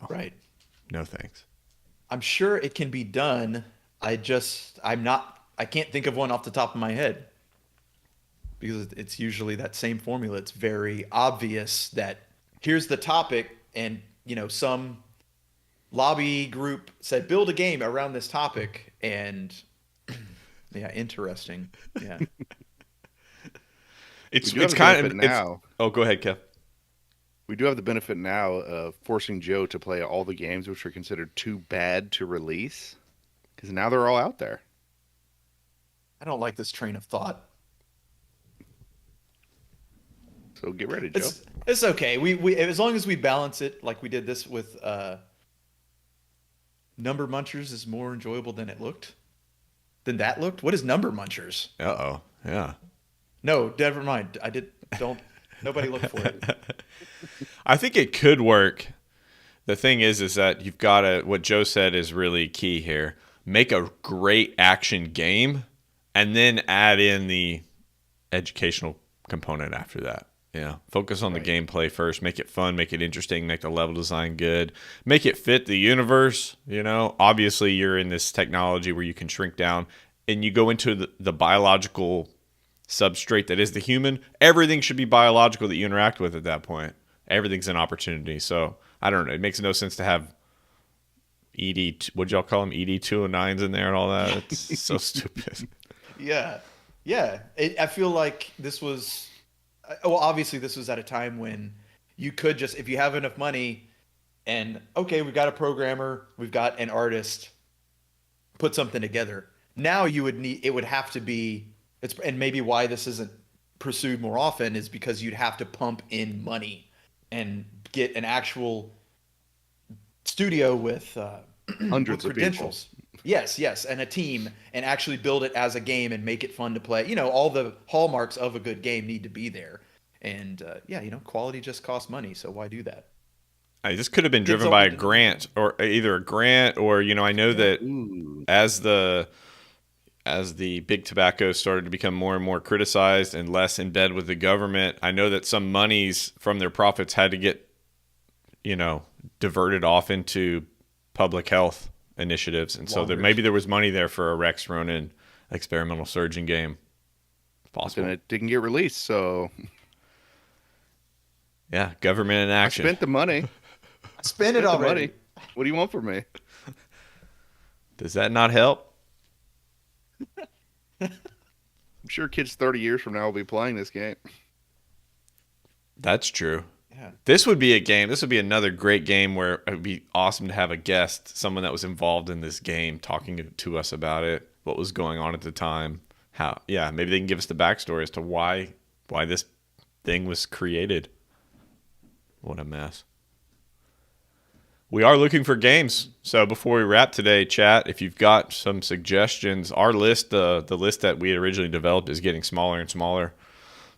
No. right. No thanks. I'm sure it can be done. I can't think of one off the top of my head. Because it's usually that same formula. It's very obvious that here's the topic, and some lobby group said build a game around this topic, and yeah, interesting. Yeah. It's We do have the kind of benefit now. Oh, go ahead, Kev. We do have the benefit now of forcing Joe to play all the games which are considered too bad to release, because now they're all out there. I don't like this train of thought. So get ready, Joe. It's okay. We as long as we balance it like we did this with Number Munchers is more enjoyable than it looked. Than that looked? What is Number Munchers? Uh-oh. Yeah. No, never mind. Nobody look for it. I think it could work. The thing is that you've got to, what Joe said is really key here. Make a great action game and then add in the educational component after that. Yeah. Focus on the gameplay first. Make it fun. Make it interesting. Make the level design good. Make it fit the universe. Obviously you're in this technology where you can shrink down and you go into the biological substrate that is the human. Everything should be biological that you interact with at that point. Everything's an opportunity. So I don't know. It makes no sense to have what'd y'all call them? ED209s in there and all that. It's so stupid. Yeah. I feel like this was, well, obviously this was at a time when you could just, if you have enough money and, okay, we've got a programmer, we've got an artist, put something together. Now it would have to be, and maybe why this isn't pursued more often is because you'd have to pump in money and get an actual studio with Hundreds with of credentials. Yes, and a team, and actually build it as a game and make it fun to play. All the hallmarks of a good game need to be there. And quality just costs money, so why do that? This could have been driven by a grant, or either a grant, or I know that as the big tobacco started to become more and more criticized and less in bed with the government, I know that some monies from their profits had to get diverted off into public health initiatives, and so maybe there was money there for a Rex Ronan experimental surgeon game. Possible. And it didn't get released, so yeah, government in action. I spent the money. I spent it already. What do you want from me? Does that not help? I'm sure kids 30 years from now will be playing this game. That's true. Yeah. This would be a game. This would be another great game where it would be awesome to have a guest, someone that was involved in this game, talking to us about it, what was going on at the time. Maybe they can give us the backstory as to why this thing was created. What a mess. We are looking for games. So before we wrap today, chat, if you've got some suggestions, our list, the list that we had originally developed is getting smaller and smaller.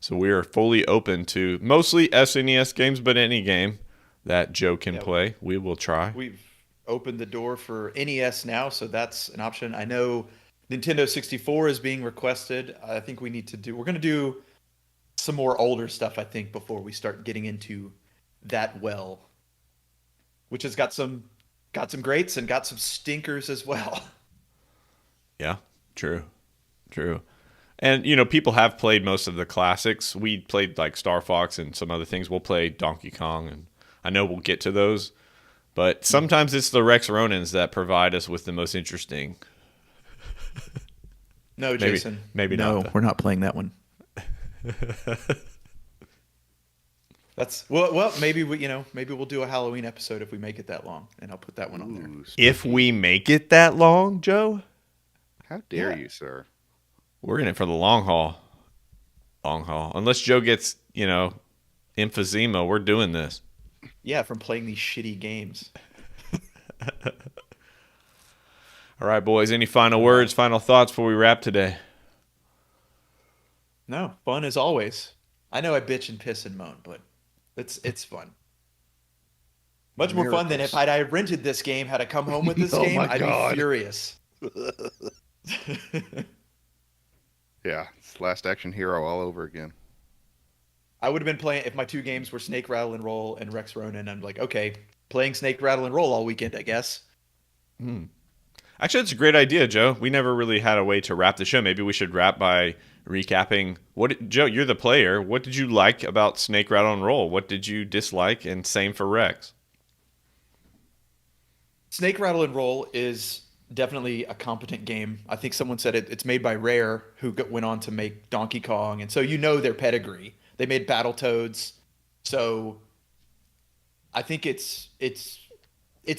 So we are fully open to mostly SNES games, but any game that Joe can play, we will try. We've opened the door for NES now, so that's an option. I know Nintendo 64 is being requested. I think we're going to do some more older stuff, I think, before we start getting into that which has got some greats and got some stinkers as well. Yeah, true. And, people have played most of the classics. We played like Star Fox and some other things. We'll play Donkey Kong. And I know we'll get to those, but sometimes it's the Rex Ronins that provide us with the most interesting. No, Jason. Maybe no, not. No, we're not playing that one. That's well. Maybe maybe we'll do a Halloween episode if we make it that long, and I'll put that one on there. If we make it that long, Joe, how dare you, sir? We're in it for the long haul. Long haul. Unless Joe gets, emphysema, we're doing this. Yeah, from playing these shitty games. All right, boys. Any final words, final thoughts before we wrap today? No, fun as always. I know I bitch and piss and moan, but it's fun. Much more fun than if I rented this game, had I come home with this game, I'd be furious. Yeah, it's Last Action Hero all over again. I would have been playing, if my two games were Snake, Rattle, and Roll and Rex Ronan, I'm like, okay, playing Snake, Rattle, and Roll all weekend, I guess. Actually, that's a great idea, Joe. We never really had a way to wrap the show. Maybe we should wrap by recapping. Joe, you're the player. What did you like about Snake, Rattle, and Roll? What did you dislike? And same for Rex. Snake, Rattle, and Roll is definitely a competent game. I think someone said it's made by Rare, who went on to make Donkey Kong, and so their pedigree. They made Battletoads, so I think it's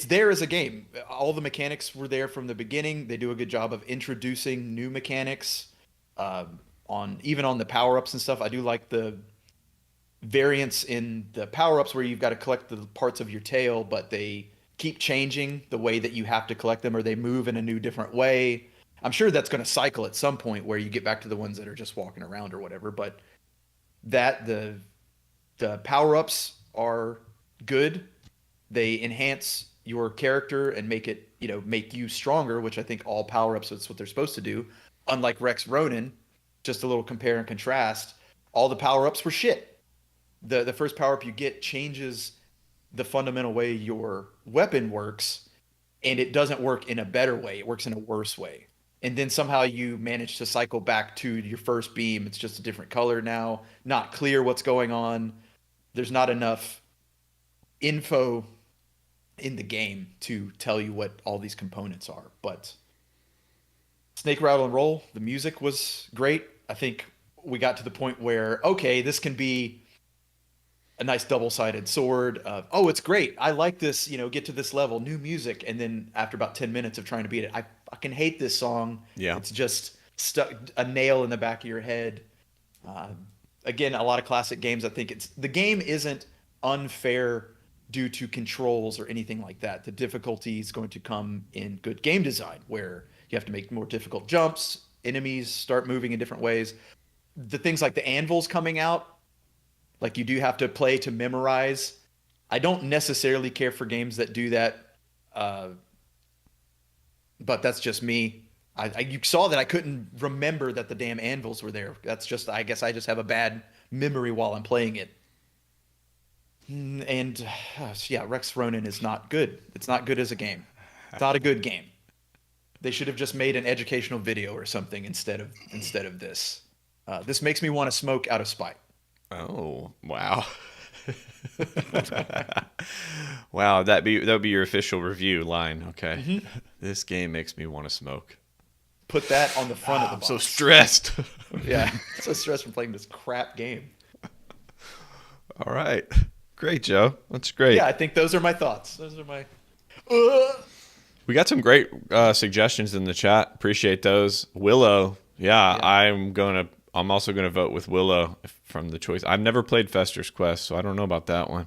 there as a game. All the mechanics were there from the beginning. They do a good job of introducing new mechanics on the power-ups and stuff. I do like the variance in the power-ups where you've got to collect the parts of your tail, but they keep changing the way that you have to collect them, or they move in a new different way. I'm sure that's going to cycle at some point where you get back to the ones that are just walking around or whatever, but the power-ups are good. They enhance your character and make it, make you stronger, which I think all power-ups, that's what they're supposed to do. Unlike Rex Ronan, just a little compare and contrast, all the power-ups were shit. The first power-up you get changes the fundamental way your weapon works, and it doesn't work in a better way. It works in a worse way. And then somehow you manage to cycle back to your first beam. It's just a different color now. Not clear what's going on. There's not enough info in the game to tell you what all these components are. But Snake, Rattle, and Roll, the music was great. I think we got to the point where, okay, this can be a nice double-sided sword. Oh, it's great. I like this, get to this level, new music. And then after about 10 minutes of trying to beat it, I fucking hate this song. Yeah. It's just stuck a nail in the back of your head. Again, a lot of classic games, I think the game isn't unfair due to controls or anything like that. The difficulty is going to come in good game design, where you have to make more difficult jumps, enemies start moving in different ways. The things like the anvils coming out, like you do have to play to memorize. I don't necessarily care for games that do that, but that's just me. You saw that I couldn't remember that the damn anvils were there. That's just, I guess I just have a bad memory while I'm playing it. And yeah, Rex Ronan is not good. It's not good as a game. It's not a good game. They should have just made an educational video or something instead of this. This makes me want to smoke out of spite. Oh, wow. Wow, that would be your official review line. Okay. Mm-hmm. This game makes me want to smoke. Put that on the front of the box. I'm so stressed. Yeah, so stressed from playing this crap game. All right. Great, Joe. That's great. Yeah, I think those are my thoughts. Those are my... We got some great suggestions in the chat. Appreciate those. Willow. Yeah. I'm also going to vote with Willow from the choice. I've never played Fester's Quest, so I don't know about that one.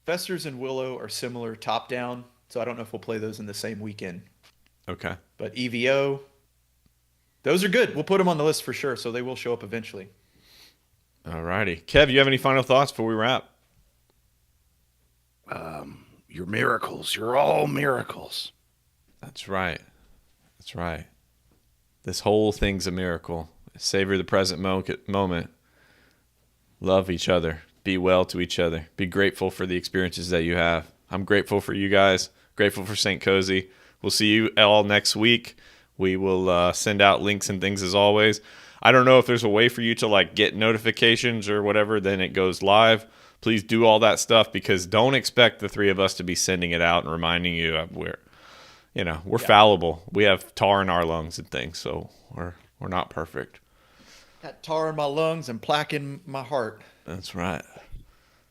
Fester's and Willow are similar top-down, so I don't know if we'll play those in the same weekend. Okay. But EVO, those are good. We'll put them on the list for sure, so they will show up eventually. All righty. Kev, you have any final thoughts before we wrap? You're miracles. You're all miracles. That's right. That's right. This whole thing's a miracle. Savor the present moment. Love each other. Be well to each other. Be grateful for the experiences that you have. I'm grateful for you guys. Grateful for St. Kohzee. We'll see you all next week. We will send out links and things as always. I don't know if there's a way for you to like get notifications or whatever, then it goes live. Please do all that stuff, because don't expect the three of us to be sending it out and reminding you. We're fallible. We have tar in our lungs and things, so we're not perfect. Got tar in my lungs and plaque in my heart. That's right.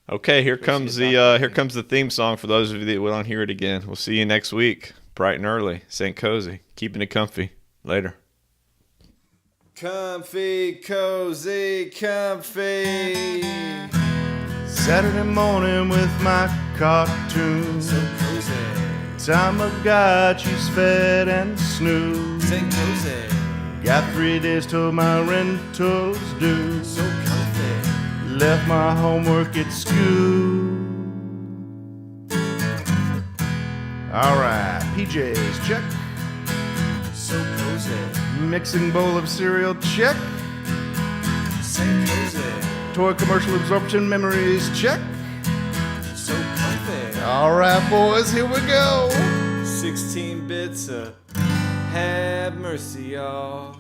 Okay, here comes the theme song for those of you that will not hear it again. We'll see you next week, bright and early. St. Kohzee, keeping it comfy. Later. Comfy, cozy, comfy. Saturday morning with my cartoons. So cozy. Time of God, she's fed and snoozed. St. Cozy. Got 3 days till my rental's due. So comfy. Left my homework at school. Alright, PJs, check. So cozy. Mixing bowl of cereal, check. St. Cozy. Toy commercial absorption memories, check. So comfy. Alright, boys, here we go. 16 bits of have mercy, y'all.